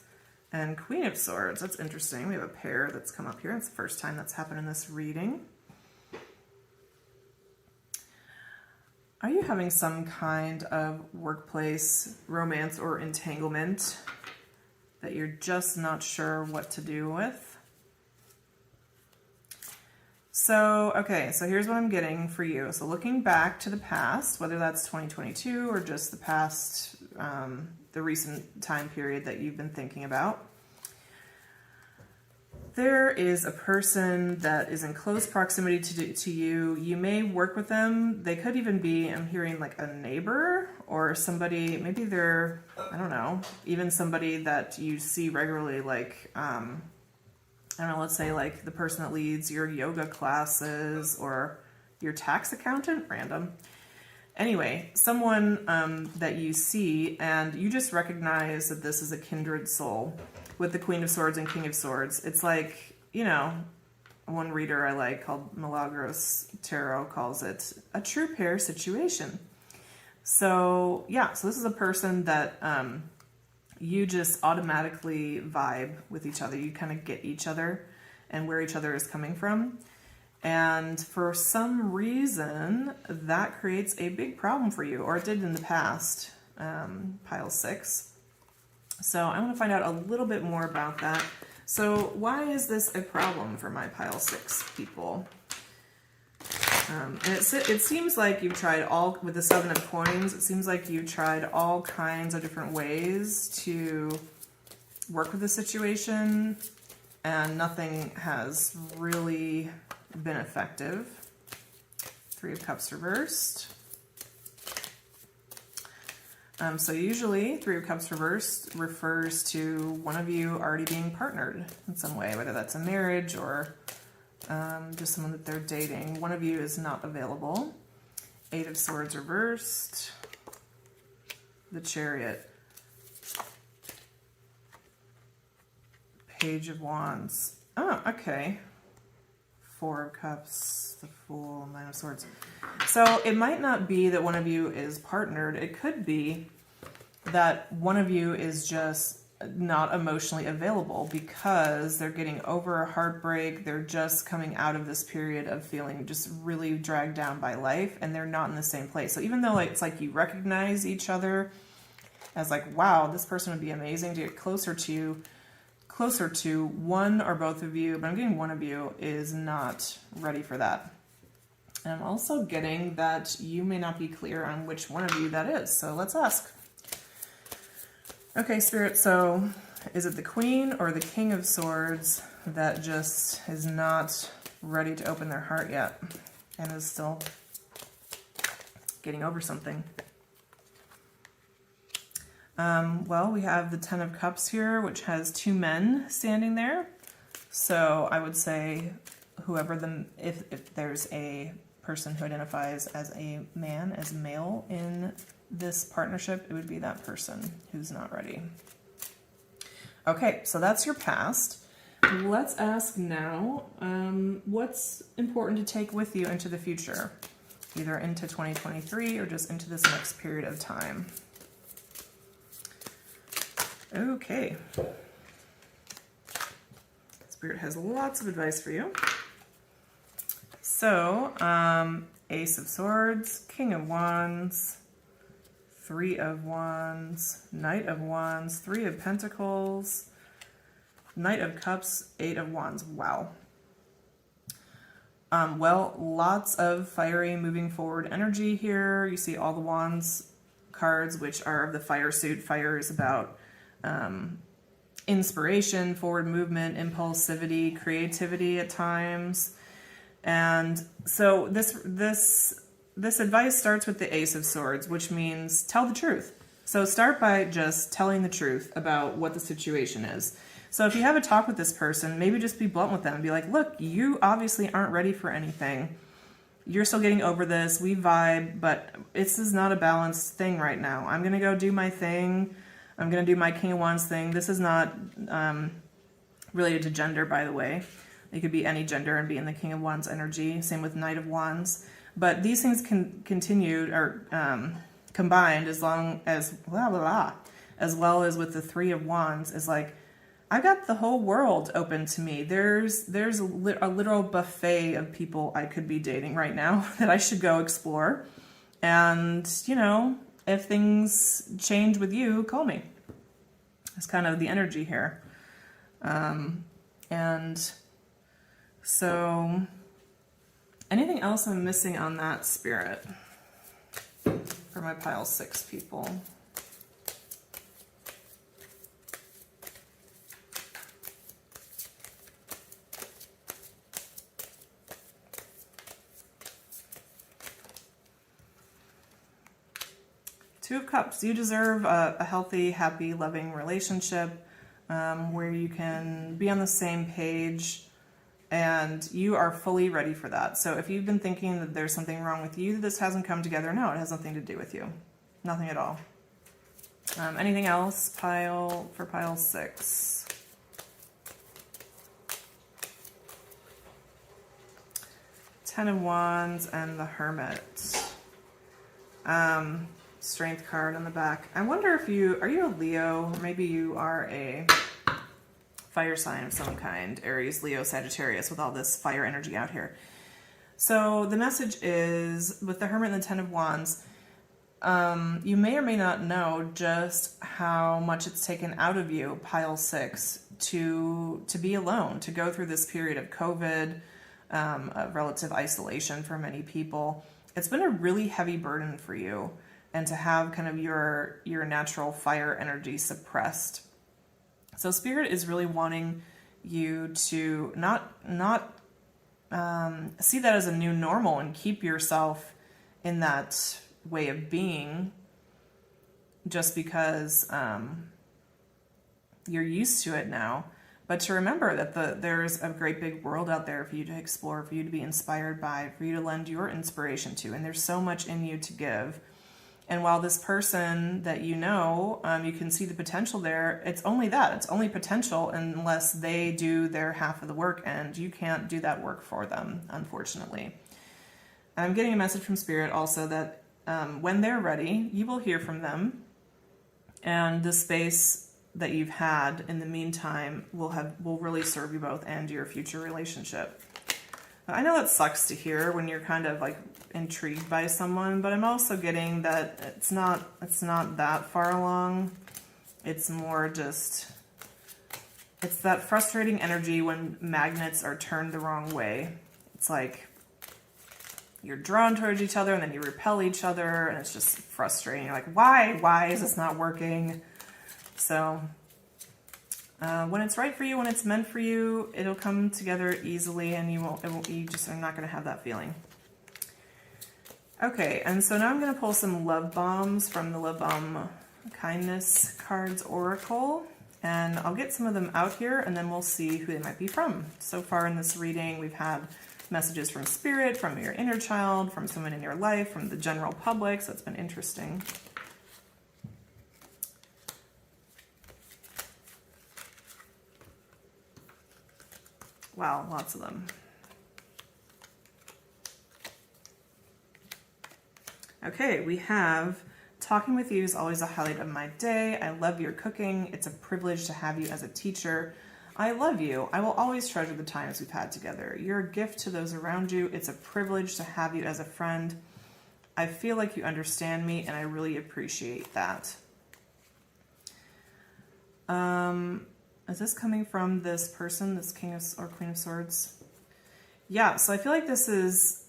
And Queen of Swords. That's interesting. We have a pair that's come up here. It's the first time that's happened in this reading. Are you having some kind of workplace romance or entanglement that you're just not sure what to do with? So, okay, so here's what I'm getting for you. So looking back to the past, whether that's 2022 or just the past, the recent time period that you've been thinking about, there is a person that is in close proximity to you. You may work with them. They could even be, I'm hearing, like a neighbor or somebody, maybe they're, I don't know, even somebody that you see regularly, like, I don't know, let's say like the person that leads your yoga classes or your tax accountant, random. Anyway, someone that you see and you just recognize that this is a kindred soul. With the Queen of Swords and King of Swords, it's like, you know, one reader I like called Milagros Tarot calls it a true pair situation. So yeah, so this is a person that you just automatically vibe with each other. You kind of get each other and where each other is coming from. And for some reason, that creates a big problem for you, or it did in the past, pile 6. So I want to find out a little bit more about that. So why is this a problem for my pile 6 people? And it seems like you've tried all, with the 7 of Coins, it seems like you've tried all kinds of different ways to work with the situation, and nothing has really been effective. 3 of Cups reversed. So usually 3 of Cups reversed refers to one of you already being partnered in some way, whether that's a marriage or just someone that they're dating. One of you is not available. 8 of Swords reversed. The Chariot. Page of Wands. Oh, okay. Four of Cups, the Fool, Nine of Swords. So it might not be that one of you is partnered. It could be that one of you is just not emotionally available because they're getting over a heartbreak. They're just coming out of this period of feeling just really dragged down by life, and they're not in the same place. So even though it's like you recognize each other as like, wow, this person would be amazing to get closer to one or both of you, but I'm getting one of you is not ready for that. And I'm also getting that you may not be clear on which one of you that is. So let's ask. Okay, Spirit, so is it the Queen or the King of Swords that just is not ready to open their heart yet and is still getting over something? Well, we have the Ten of Cups here, which has two men standing there. So I would say whoever if there's a person who identifies as a man, as male in this partnership, it would be that person who's not ready. Okay, so that's your past. Let's ask now, what's important to take with you into the future, either into 2023 or just into this next period of time. Okay. Spirit has lots of advice for you. So, Ace of Swords, King of Wands, Three of Wands, Knight of Wands, Three of Pentacles, Knight of Cups, Eight of Wands. Wow. Well, lots of fiery moving forward energy here. You see all the Wands cards, which are of the fire suit. Fire is about inspiration, forward movement, impulsivity, creativity at times. And so this advice starts with the Ace of Swords, which means tell the truth. So start by just telling the truth about what the situation is. So if you have a talk with this person, maybe just be blunt with them and be like, look, you obviously aren't ready for anything. You're still getting over this. We vibe, but this is not a balanced thing right now. I'm going to go do my thing. I'm going to do my King of Wands thing. This is not related to gender, by the way. It could be any gender and be in the King of Wands energy. Same with Knight of Wands. But these things can continue or combined as long as as well as with the Three of Wands is like, I've got the whole world open to me. There's a literal buffet of people I could be dating right now that I should go explore. And, you know, if things change with you, call me. It's kind of the energy here. And so anything else I'm missing on that, Spirit, for my pile 6 people? Two of Cups. You deserve a healthy, happy, loving relationship where you can be on the same page and you are fully ready for that. So if you've been thinking that there's something wrong with you, that this hasn't come together, no, it has nothing to do with you. Nothing at all. Anything else? For pile 6. Ten of Wands and the Hermit. Strength card on the back. I wonder if are you a Leo? Or maybe you are a fire sign of some kind. Aries, Leo, Sagittarius, with all this fire energy out here. So the message is, with the Hermit and the Ten of Wands, you may or may not know just how much it's taken out of you, pile 6, to be alone, to go through this period of COVID, of relative isolation for many people. It's been a really heavy burden for you. And to have kind of your natural fire energy suppressed. So Spirit is really wanting you to not see that as a new normal and keep yourself in that way of being just because you're used to it now. But to remember that there's a great big world out there for you to explore, for you to be inspired by, for you to lend your inspiration to. And there's so much in you to give. And while this person that you know, you can see the potential there, it's only that. It's only potential unless they do their half of the work, and you can't do that work for them, unfortunately. I'm getting a message from Spirit also that when they're ready, you will hear from them, and the space that you've had in the meantime will really serve you both and your future relationship. I know that sucks to hear when you're kind of like intrigued by someone, but I'm also getting that it's not that far along. It's more just, it's that frustrating energy when magnets are turned the wrong way. It's like you're drawn towards each other and then you repel each other, and it's just frustrating. You're like, why is this not working? So when it's right for you, when it's meant for you, it'll come together easily, and you just are not going to have that feeling. Okay, and so now I'm going to pull some love bombs from the Love Bomb Kindness Cards Oracle, and I'll get some of them out here, and then we'll see who they might be from. So far in this reading, we've had messages from Spirit, from your inner child, from someone in your life, from the general public, so it's been interesting. Wow, lots of them. Okay, we have, talking with you is always a highlight of my day. I love your cooking. It's a privilege to have you as a teacher. I love you. I will always treasure the times we've had together. You're a gift to those around you. It's a privilege to have you as a friend. I feel like you understand me, and I really appreciate that. Is this coming from this person, this King of or Queen of Swords? Yeah, so I feel like this is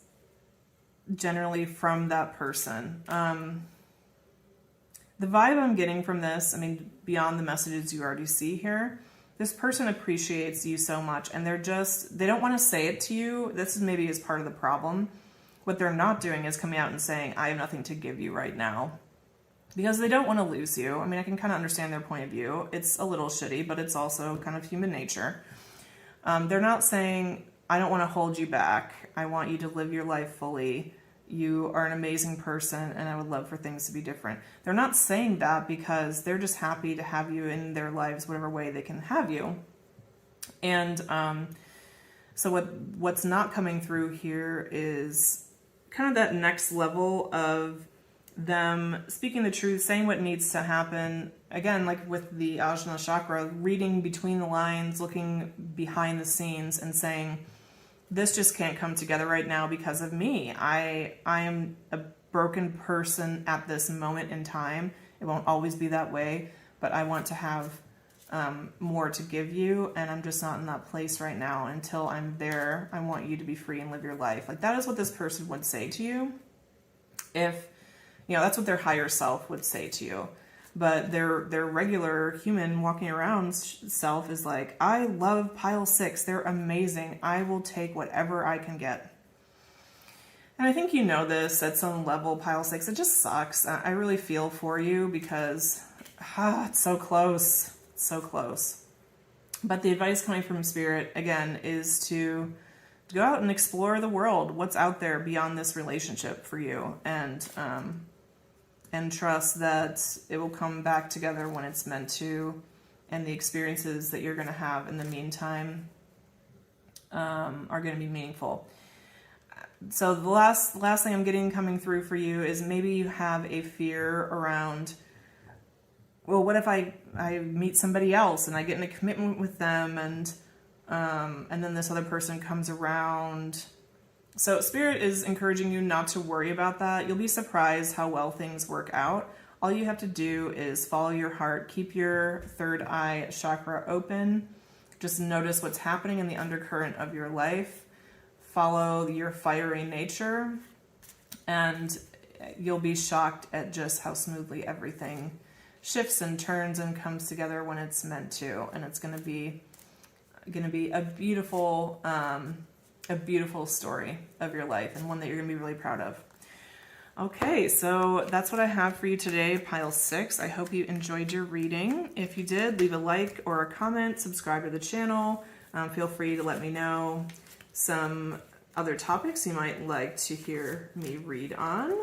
generally from that person. The vibe I'm getting from this, I mean, beyond the messages you already see here, this person appreciates you so much, and they don't want to say it to you. This is maybe is part of the problem. What they're not doing is coming out and saying, I have nothing to give you right now. Because they don't want to lose you. I mean, I can kind of understand their point of view. It's a little shitty, but it's also kind of human nature. They're not saying, I don't want to hold you back. I want you to live your life fully. You are an amazing person, and I would love for things to be different. They're not saying that because they're just happy to have you in their lives, whatever way they can have you. And so what's not coming through here is kind of that next level of them speaking the truth, saying what needs to happen. Again, like with the Ajna chakra, reading between the lines, looking behind the scenes and saying, this just can't come together right now because of me. I am a broken person at this moment in time. It won't always be that way, but I want to have more to give you, and I'm just not in that place right now. Until I'm there, I want you to be free and live your life. Like, that is what this person would say to you. If, you know, that's what their higher self would say to you. But their regular human walking around self is like, I love pile 6. They're amazing. I will take whatever I can get. And I think you know this at some level, pile 6. It just sucks. I really feel for you because it's so close. It's so close. But the advice coming from Spirit, again, is to go out and explore the world. What's out there beyond this relationship for you. And trust that it will come back together when it's meant to, and the experiences that you're going to have in the meantime are going to be meaningful. So the last thing I'm getting coming through for you is maybe you have a fear around, well, what if I meet somebody else and I get in a commitment with them, and then this other person comes around. So Spirit is encouraging you not to worry about that. You'll be surprised how well things work out. All you have to do is follow your heart, keep your third eye chakra open. Just notice what's happening in the undercurrent of your life. Follow your fiery nature, and you'll be shocked at just how smoothly everything shifts and turns and comes together when it's meant to. And it's going to be a beautiful story of your life, and one that you're going to be really proud of. Okay, so that's what I have for you today, pile 6. I hope you enjoyed your reading. If you did, leave a like or a comment, subscribe to the channel. Feel free to let me know some other topics you might like to hear me read on.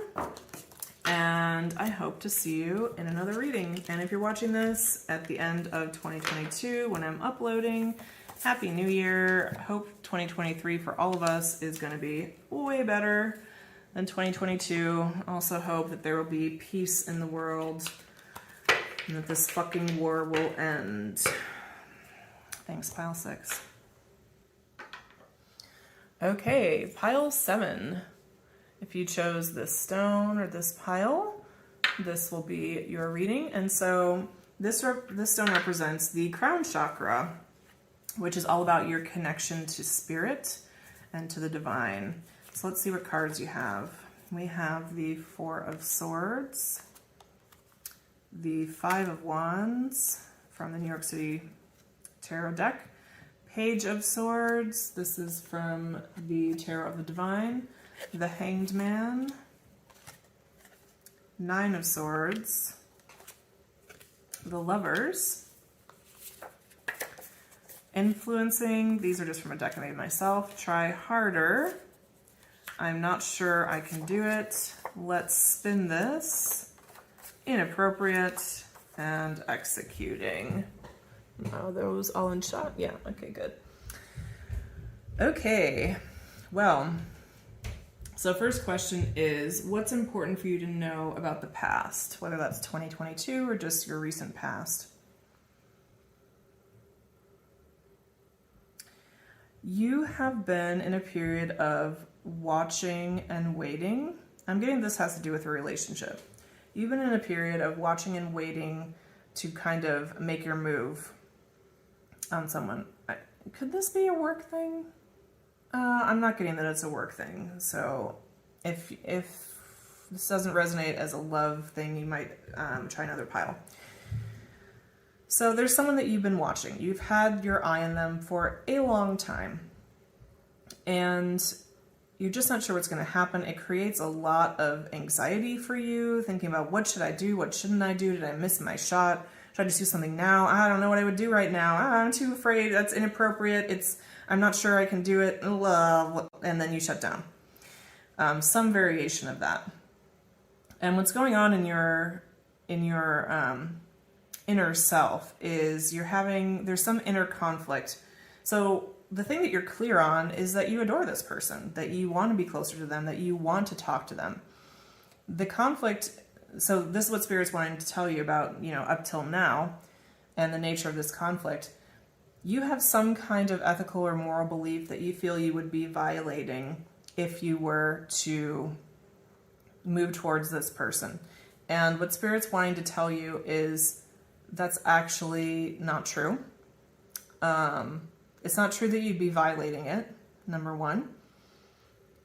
And I hope to see you in another reading. And if you're watching this at the end of 2022 when I'm uploading, Happy New Year. Hope 2023 for all of us is going to be way better than 2022. Also hope that there will be peace in the world and that this fucking war will end. Thanks, pile 6. Okay, pile 7. If you chose this stone or this pile, this will be your reading. And so this stone represents the crown chakra, which is all about your connection to spirit and to the divine. So let's see what cards you have. We have the 4 of Swords, the 5 of Wands from the New York City Tarot deck, Page of Swords, this is from the Tarot of the Divine, the Hanged Man, 9 of Swords, the Lovers, Influencing, these are just from a deck I made myself, Try Harder, I'm not sure I can do it, Let's Spin This, Inappropriate, and Executing. Are those all in shot? Yeah, okay, good. Okay, well, so first question is, what's important for you to know about the past, whether that's 2022 or just your recent past? You have been in a period of watching and waiting. I'm getting this has to do with a relationship. You've been in a period of watching and waiting to kind of make your move on someone. Could this be a work thing? I'm not getting that it's a work thing. So if this doesn't resonate as a love thing, you might try another pile. So there's someone that you've been watching. You've had your eye on them for a long time. And you're just not sure what's going to happen. It creates a lot of anxiety for you, thinking about what should I do? What shouldn't I do? Did I miss my shot? Should I just do something now? I don't know what I would do right now. I'm too afraid. That's inappropriate. I'm not sure I can do it. And then you shut down. Some variation of that. And what's going on in your inner self is there's some inner conflict. So the thing that you're clear on is that you adore this person, that you want to be closer to them, that you want to talk to them. The conflict, so this is what Spirit's wanting to tell you about, up till now, and the nature of this conflict. You have some kind of ethical or moral belief that you feel you would be violating if you were to move towards this person. And what Spirit's wanting to tell you is that's actually not true. It's not true that you'd be violating it, number one.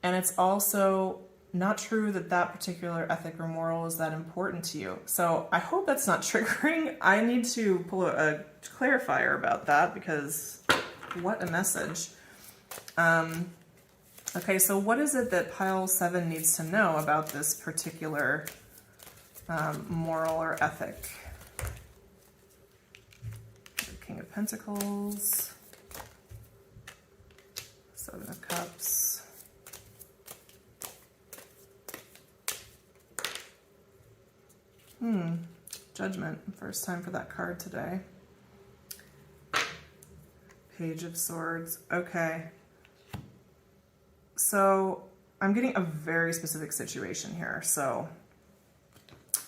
And it's also not true that that particular ethic or moral is that important to you. So I hope that's not triggering. I need to pull a clarifier about that because what a message. Okay, so what is it that pile 7 needs to know about this particular moral or ethic? King of Pentacles, 7 of Cups, Judgment, first time for that card today. Page of Swords, okay. So I'm getting a very specific situation here, so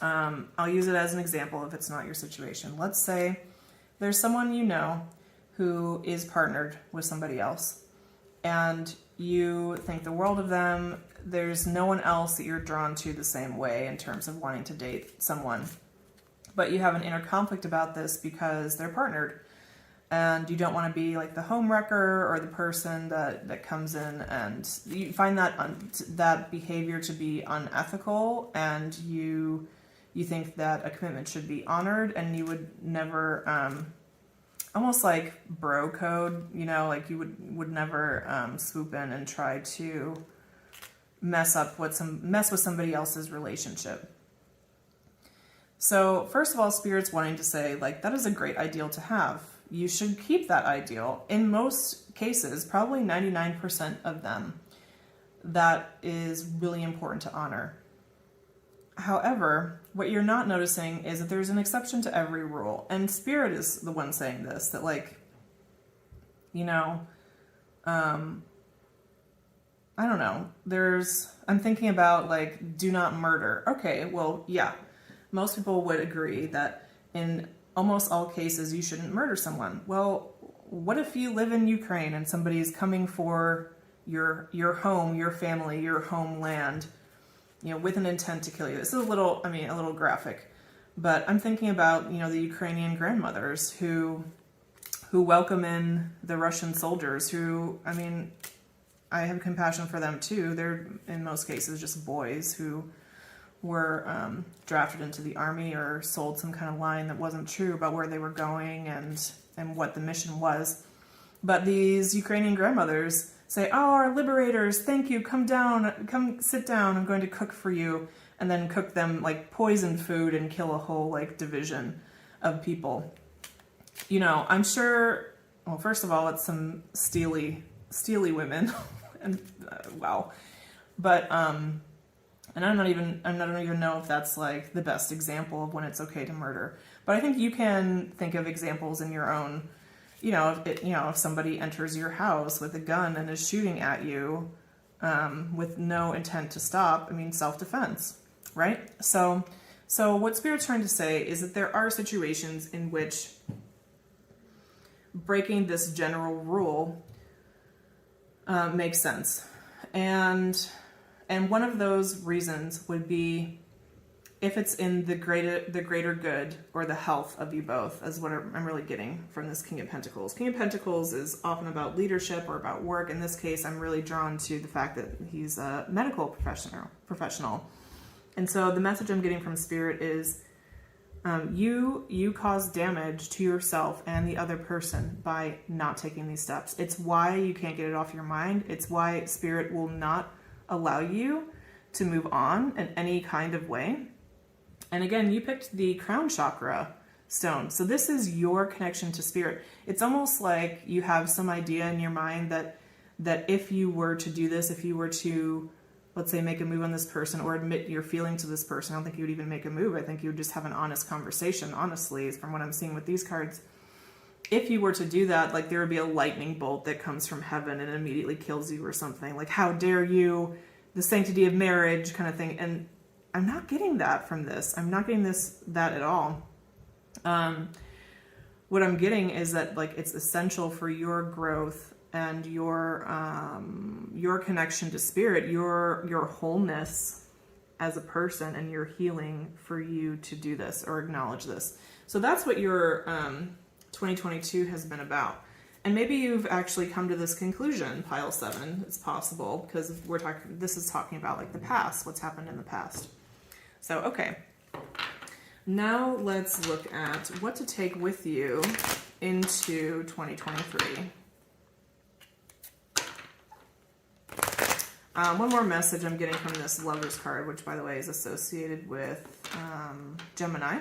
I'll use it as an example if it's not your situation. Let's say there's someone you know who is partnered with somebody else, and you think the world of them. There's no one else that you're drawn to the same way in terms of wanting to date someone. But you have an inner conflict about this because they're partnered. And you don't want to be like the homewrecker or the person that comes in, and you find that behavior to be unethical, and you think that a commitment should be honored, and you would never, almost like bro code, like you would never swoop in and try to mess with somebody else's relationship. So first of all, Spirit's wanting to say, like, that is a great ideal to have. You should keep that ideal. In most cases, probably 99% of them, that is really important to honor. However, what you're not noticing is that there's an exception to every rule. And Spirit is the one saying this, that like, you know, I don't know, I'm thinking about like, do not murder. Okay, well, yeah, most people would agree that in almost all cases you shouldn't murder someone. Well, what if you live in Ukraine and somebody's coming for your home, your family, your homeland, you know, with an intent to kill you? This is a little graphic, but I'm thinking about, you know, the Ukrainian grandmothers who welcome in the Russian soldiers who, I mean, I have compassion for them too. They're in most cases just boys who were drafted into the army or sold some kind of line that wasn't true about where they were going and what the mission was. But these Ukrainian grandmothers say, "Oh, our liberators, thank you, come sit down, I'm going to cook for you," and then cook them like poisoned food and kill a whole like division of people. You know, I'm sure, well, first of all, it's some steely women. And wow. But and I don't even know if that's like the best example of when it's okay to murder. But I think you can think of examples in your own, you know, if somebody enters your house with a gun and is shooting at you with no intent to stop, I mean, self-defense, right? So what Spirit's trying to say is that there are situations in which breaking this general rule makes sense. And one of those reasons would be if it's in the greater good or the health of you both, is what I'm really getting from this King of Pentacles. King of Pentacles is often about leadership or about work. In this case, I'm really drawn to the fact that he's a medical professional. And so the message I'm getting from Spirit is you cause damage to yourself and the other person by not taking these steps. It's why you can't get it off your mind. It's why Spirit will not allow you to move on in any kind of way. And again, you picked the crown chakra stone. So this is your connection to Spirit. It's almost like you have some idea in your mind that if you were to do this, if you were to, let's say, make a move on this person or admit your feeling to this person, I don't think you would even make a move. I think you would just have an honest conversation, honestly, from what I'm seeing with these cards. If you were to do that, like there would be a lightning bolt that comes from heaven and immediately kills you or something. Like, how dare you, the sanctity of marriage kind of thing. And I'm not getting that from this. I'm not getting that at all. What I'm getting is that like it's essential for your growth and your connection to Spirit, your wholeness as a person and your healing for you to do this or acknowledge this. So that's what your 2022 has been about. And maybe you've actually come to this conclusion, pile 7. It's possible because this is talking about like the past, what's happened in the past. So, okay. Now let's look at what to take with you into 2023. One more message I'm getting from this Lover's card, which, by the way, is associated with Gemini.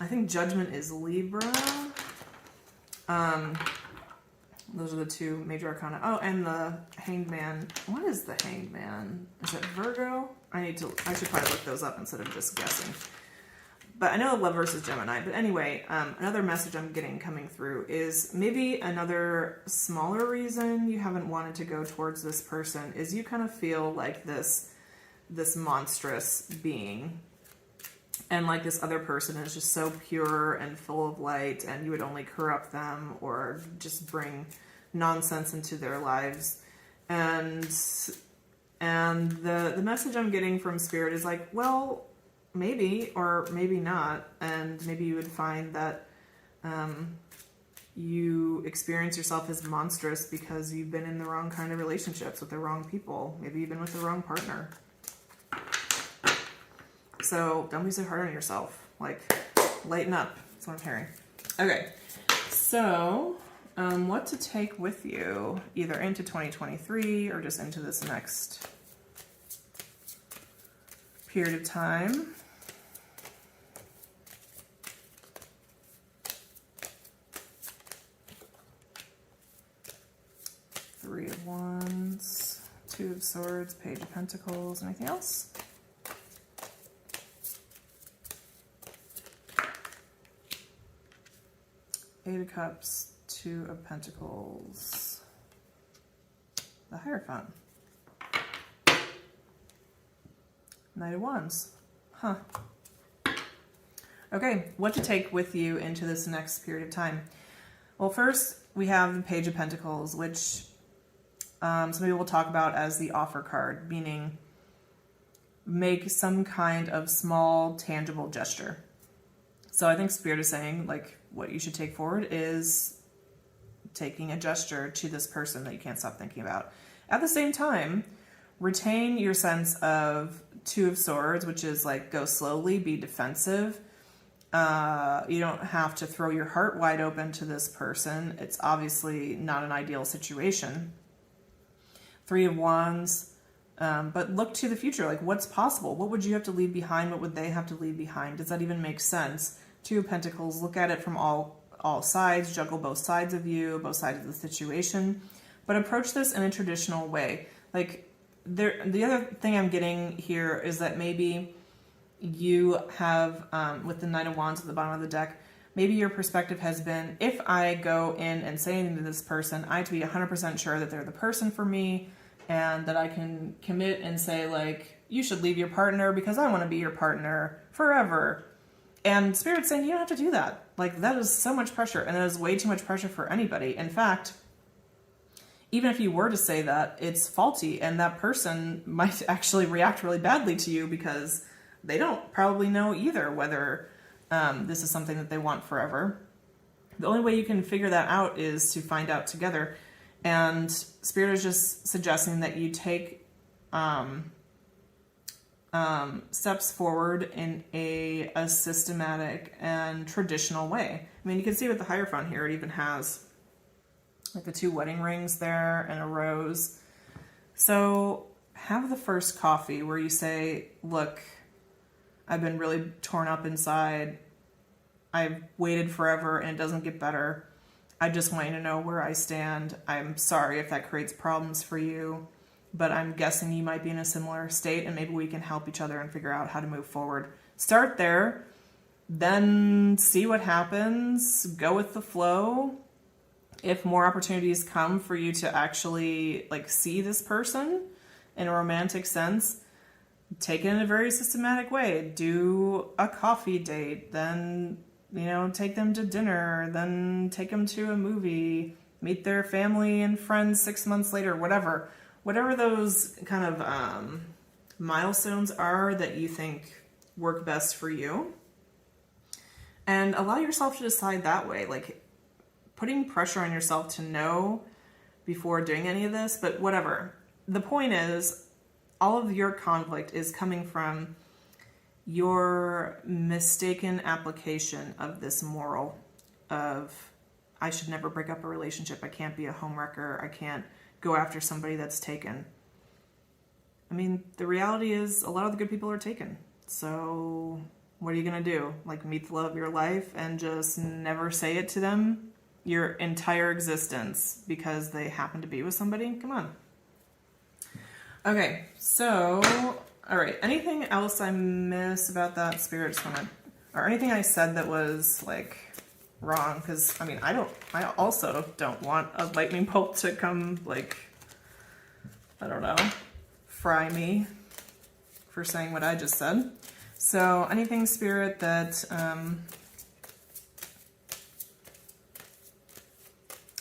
I think Judgment is Libra. Those are the two major arcana. Oh, and the Hanged Man. What is the Hanged Man? Is it Virgo? I should probably look those up instead of just guessing. But I know Love versus Gemini. But anyway, another message I'm getting coming through is maybe another smaller reason you haven't wanted to go towards this person is you kind of feel like this monstrous being. And like this other person is just so pure and full of light, and you would only corrupt them or just bring nonsense into their lives. And the message I'm getting from Spirit is like, well, maybe or maybe not, and maybe you would find that you experience yourself as monstrous because you've been in the wrong kind of relationships with the wrong people. Maybe you've been with the wrong partner. So don't be so hard on yourself. Like, lighten up. That's what I'm hearing. Okay, so what to take with you either into 2023 or just into this next period of time. Three of Wands, Two of Swords, Page of Pentacles. Anything else? Eight of Cups, Two of Pentacles, the Hierophant, Knight of Wands. Huh. Okay, what to take with you into this next period of time? Well, first we have the Page of Pentacles, which some people will talk about as the offer card, meaning make some kind of small, tangible gesture. So I think Spirit is saying, like, what you should take forward is taking a gesture to this person that you can't stop thinking about. At the same time, retain your sense of Two of Swords, which is like, go slowly, be defensive. You don't have to throw your heart wide open to this person. It's obviously not an ideal situation. Three of Wands, but look to the future. Like, what's possible? What would you have to leave behind? What would they have to leave behind? Does that even make sense? Two of Pentacles, look at it from all sides, juggle both sides of you, both sides of the situation, but approach this in a traditional way. Like, the other thing I'm getting here is that maybe you have, with the Knight of Wands at the bottom of the deck, maybe your perspective has been, if I go in and say anything to this person, I have to be 100% sure that they're the person for me, and that I can commit and say, like, you should leave your partner because I want to be your partner forever. And Spirit's saying you don't have to do that. Like, that is so much pressure, and that is way too much pressure for anybody. In fact, even if you were to say that, it's faulty, and that person might actually react really badly to you because they don't probably know either whether this is something that they want forever. The only way you can figure that out is to find out together. And Spirit is just suggesting that you take steps forward in a systematic and traditional way. I mean, you can see with the Hierophant here, it even has like the two wedding rings there and a rose. So have the first coffee where you say, look, I've been really torn up inside. I've waited forever and it doesn't get better. I just want you to know where I stand. I'm sorry if that creates problems for you, but I'm guessing you might be in a similar state, and maybe we can help each other and figure out how to move forward. Start there, then see what happens, go with the flow. If more opportunities come for you to actually, like, see this person in a romantic sense, take it in a very systematic way. Do a coffee date, then, you know, take them to dinner, then take them to a movie, meet their family and friends 6 months later, whatever those kind of milestones are that you think work best for you. And allow yourself to decide that way, like putting pressure on yourself to know before doing any of this, but whatever. The point is, all of your conflict is coming from your mistaken application of this moral of, I should never break up a relationship, I can't be a homewrecker, I can't go after somebody that's taken. I mean, the reality is a lot of the good people are taken. So what are you going to do? Like, meet the love of your life and just never say it to them your entire existence because they happen to be with somebody? Come on. Okay, so, all right. Anything else I miss about that, Spirit? Or anything I said that was, like, wrong? Because, I mean, I also don't want a lightning bolt to come, like, I don't know, fry me for saying what I just said. So, anything, Spirit, that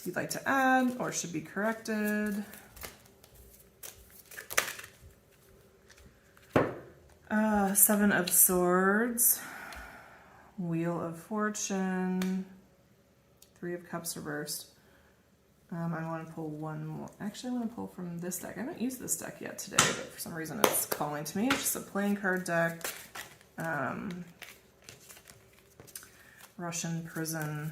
you'd like to add or should be corrected? Seven of Swords, Wheel of Fortune, Three of Cups reversed. I want to pull one more. Actually, I want to pull from this deck. I haven't used this deck yet today, but for some reason it's calling to me. It's just a playing card deck. Russian Prison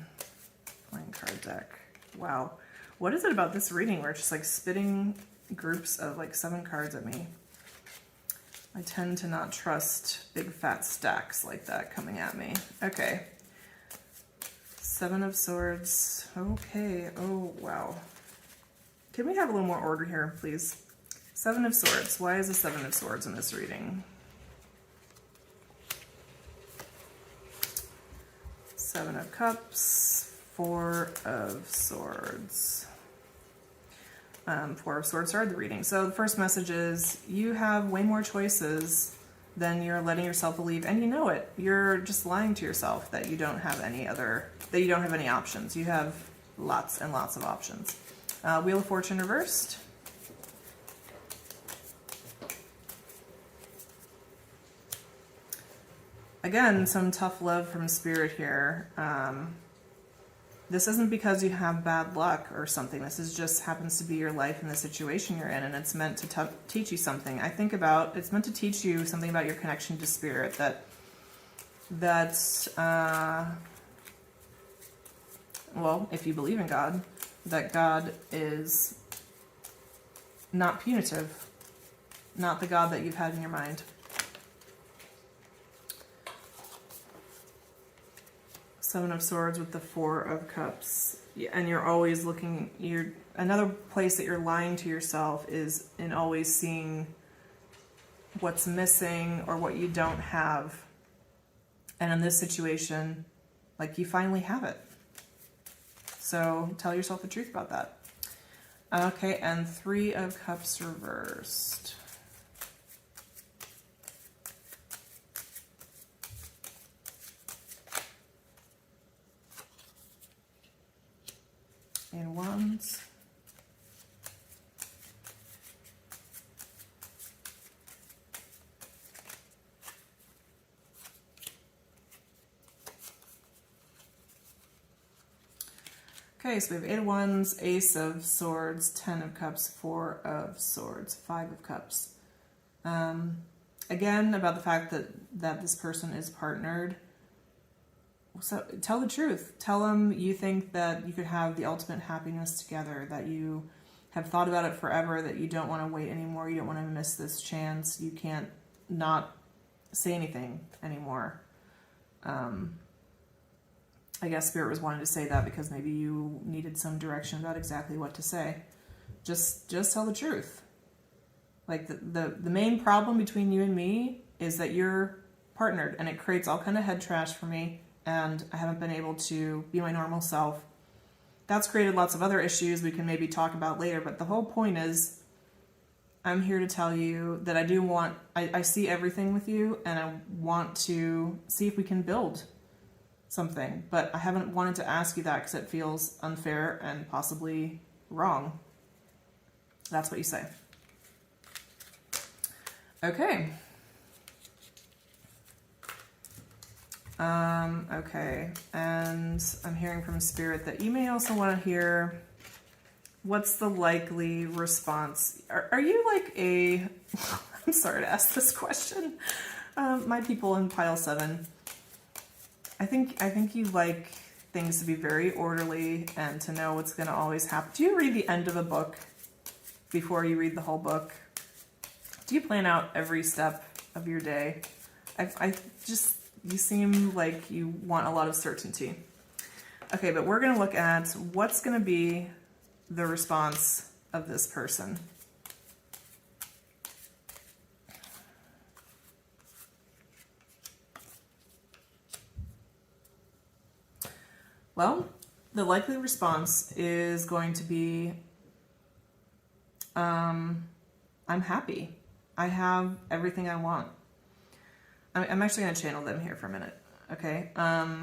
playing card deck. Wow. What is it about this reading where it's just like spitting groups of like 7 cards at me? I tend to not trust big fat stacks like that coming at me. Okay. 7 of Swords. Okay. Oh, wow. Can we have a little more order here, please? 7 of Swords. Why is the 7 of Swords in this reading? 7 of Cups. Four of Swords. Four of Swords started the reading. So the first message is you have way more choices than you're letting yourself believe, and you know it. You're just lying to yourself that you don't have any options. You have lots and lots of options. Wheel of Fortune reversed. Again, some tough love from Spirit here. This isn't because you have bad luck or something. This is just happens to be your life and the situation you're in, and it's meant to teach you something. I think it's meant to teach you something about your connection to Spirit, well, if you believe in God, that God is not punitive, not the God that you've had in your mind. Seven of Swords with the Four of Cups. And you're always looking, another place that you're lying to yourself is in always seeing what's missing or what you don't have. And in this situation, like, you finally have it. So tell yourself the truth about that. Okay, and Three of Cups reversed. And Wands. Okay, so we have Eight of Wands, Ace of Swords, Ten of Cups, Four of Swords, Five of Cups. Again, about the fact that this person is partnered. So tell the truth. Tell them you think that you could have the ultimate happiness together, that you have thought about it forever, that you don't want to wait anymore, you don't want to miss this chance, you can't not say anything anymore. I guess Spirit was wanting to say that because maybe you needed some direction about exactly what to say. Just tell the truth. Like, the main problem between you and me is that you're partnered, and it creates all kind of head trash for me, and I haven't been able to be my normal self. That's created lots of other issues we can maybe talk about later, but the whole point is I'm here to tell you that I see everything with you, and I want to see if we can build something, but I haven't wanted to ask you that because it feels unfair and possibly wrong. That's what you say. Okay. Okay, and I'm hearing from Spirit that you may also want to hear what's the likely response. Are you like I'm sorry to ask this question. My people in pile 7. I think you like things to be very orderly and to know what's going to always happen. Do you read the end of a book before you read the whole book? Do you plan out every step of your day? You seem like you want a lot of certainty. Okay, but we're going to look at what's going to be the response of this person. Well, the likely response is going to be, I'm happy. I have everything I want. I'm actually going to channel them here for a minute. Okay. I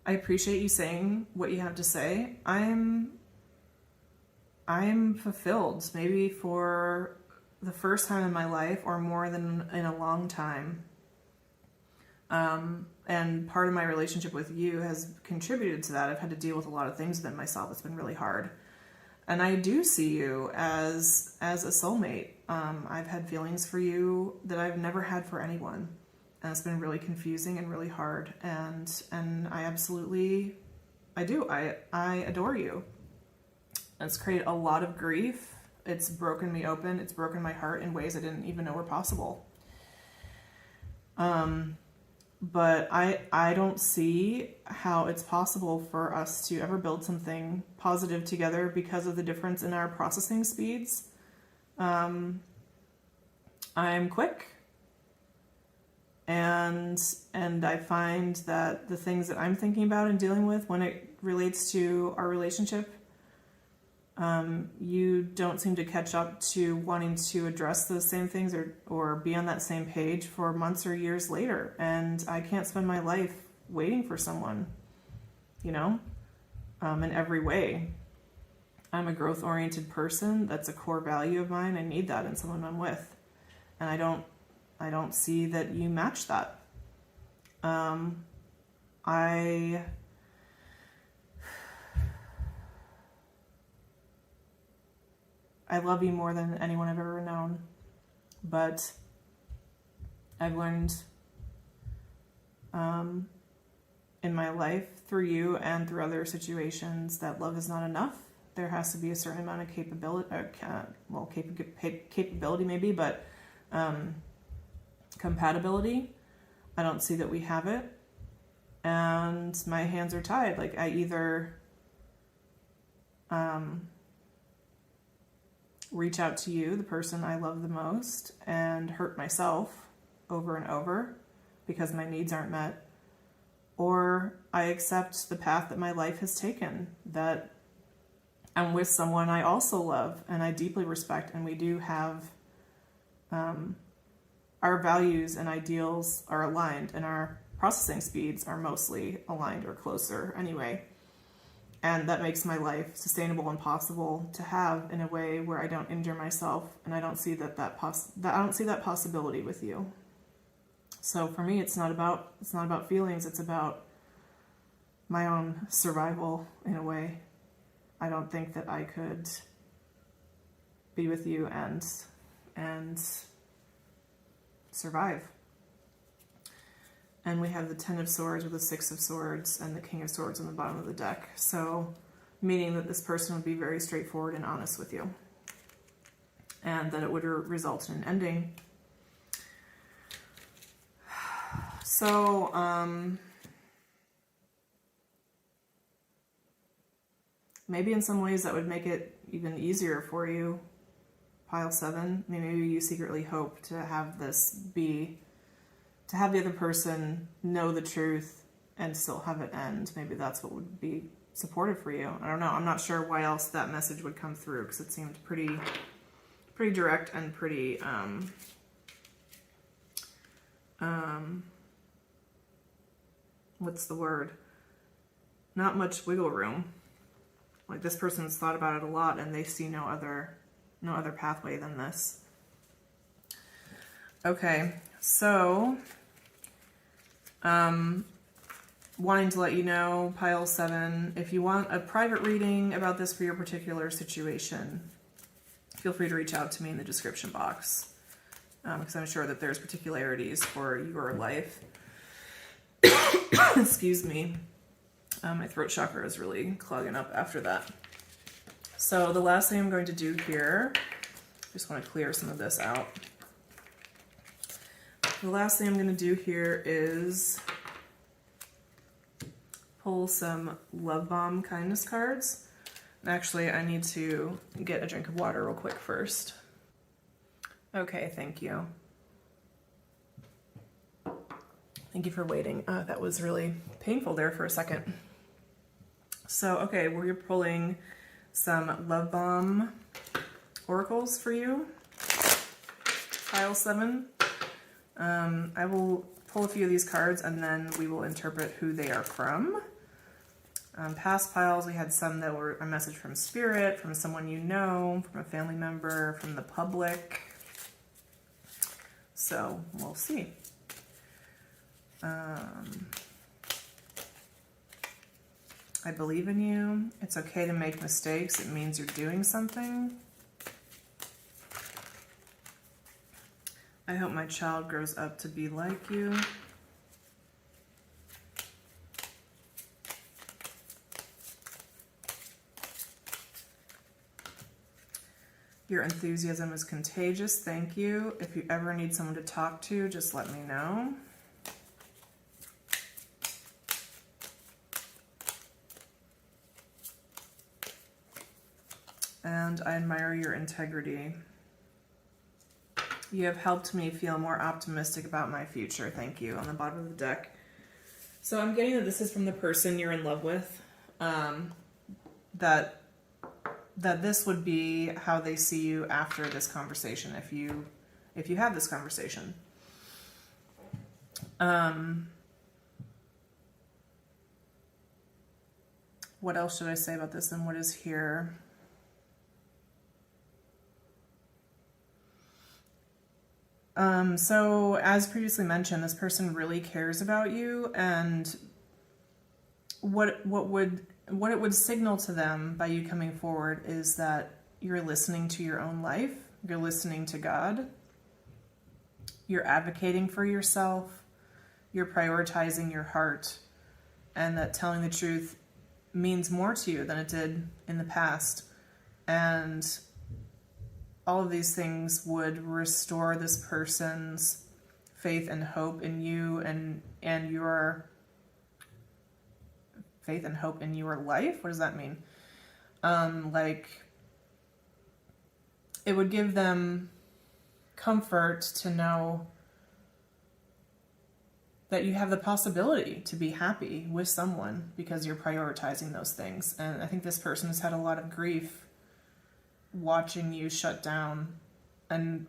appreciate you saying what you have to say. I'm fulfilled, maybe for the first time in my life or more than in a long time. And part of my relationship with you has contributed to that. I've had to deal with a lot of things within myself. It's been really hard. And I do see you as a soulmate. I've had feelings for you that I've never had for anyone. And it's been really confusing and really hard. And I absolutely, I do. I adore you. It's created a lot of grief. It's broken me open. It's broken my heart in ways I didn't even know were possible. But I don't see how it's possible for us to ever build something positive together because of the difference in our processing speeds. I'm quick. And I find that the things that I'm thinking about and dealing with when it relates to our relationship, you don't seem to catch up to wanting to address those same things or be on that same page for months or years later. And I can't spend my life waiting for someone, in every way. I'm a growth-oriented person. That's a core value of mine. I need that in someone I'm with. And I don't see that you match that. I love you more than anyone I've ever known, but I've learned in my life through you and through other situations that love is not enough. There has to be a certain amount of capability maybe, but compatibility. I don't see that we have it, and my hands are tied. Like, I either reach out to you, the person I love the most, and hurt myself over and over because my needs aren't met, or I accept the path that my life has taken, that I'm with someone I also love and I deeply respect, and we do have our values and ideals are aligned, and our processing speeds are mostly aligned or closer anyway. And that makes my life sustainable and possible to have in a way where I don't injure myself, and I don't see that possibility with you. So for me, it's not about feelings. It's about my own survival in a way. I don't think that I could be with you and survive. And we have the 10 of Swords with the 6 of Swords and the King of Swords on the bottom of the deck. So, meaning that this person would be very straightforward and honest with you. And that it would result in an ending. So, maybe in some ways that would make it even easier for you, Pile 7. Maybe you secretly hope to have to have the other person know the truth and still have it end. Maybe that's what would be supportive for you. I don't know. I'm not sure why else that message would come through, because it seemed pretty direct and pretty what's the word? Not much wiggle room. Like, this person's thought about it a lot and they see no other pathway than this. Okay, so wanting to let you know, Pile 7, if you want a private reading about this for your particular situation, feel free to reach out to me in the description box, because I'm sure that there's particularities for your life. Excuse me. My throat chakra is really clogging up after that. So the last thing I'm going to do here, just want to clear some of this out. The last thing I'm going to do here is pull some Love Bomb Kindness cards. And actually, I need to get a drink of water real quick first. Okay, thank you. Thank you for waiting. That was really painful there for a second. So, okay, we're pulling some Love Bomb oracles for you, Pile 7. I will pull a few of these cards and then we will interpret who they are from. Past piles, we had some that were a message from Spirit, from someone you know, from a family member, from the public. So, we'll see. I believe in you. It's okay to make mistakes. It means you're doing something. I hope my child grows up to be like you. Your enthusiasm is contagious. Thank you. If you ever need someone to talk to, just let me know. And I admire your integrity. You have helped me feel more optimistic about my future. Thank you, on the bottom of the deck. So I'm getting that this is from the person you're in love with. That this would be how they see you after this conversation, if you have this conversation. What else should I say about this and what is here? So as previously mentioned, this person really cares about you, and what it would signal to them by you coming forward is that you're listening to your own life, you're listening to God, you're advocating for yourself, you're prioritizing your heart, and that telling the truth means more to you than it did in the past. And all of these things would restore this person's faith and hope in you and your faith and hope in your life. What does that mean? Like, it would give them comfort to know that you have the possibility to be happy with someone because you're prioritizing those things. And I think this person has had a lot of grief watching you shut down and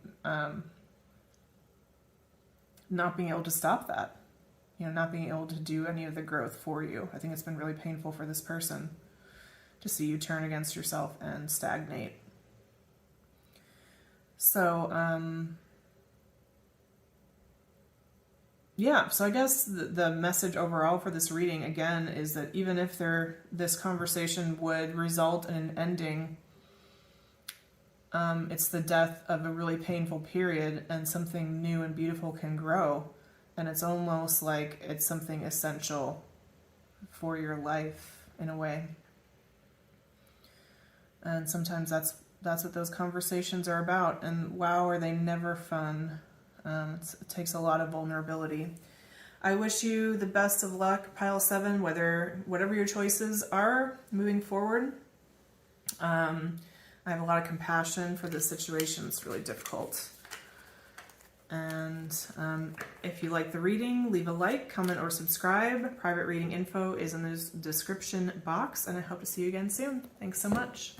not being able to stop that, not being able to do any of the growth for you. I think it's been really painful for this person to see you turn against yourself and stagnate. So, yeah, so I guess the message overall for this reading, again, is that even if this conversation would result in an ending, it's the death of a really painful period, and something new and beautiful can grow. And it's almost like it's something essential for your life in a way. And sometimes that's what those conversations are about. And wow, are they never fun. It takes a lot of vulnerability. I wish you the best of luck, Pile 7, whatever your choices are moving forward. I have a lot of compassion for this situation. It's really difficult. And if you like the reading, leave a like, comment, or subscribe. Private reading info is in the description box, and I hope to see you again soon. Thanks so much.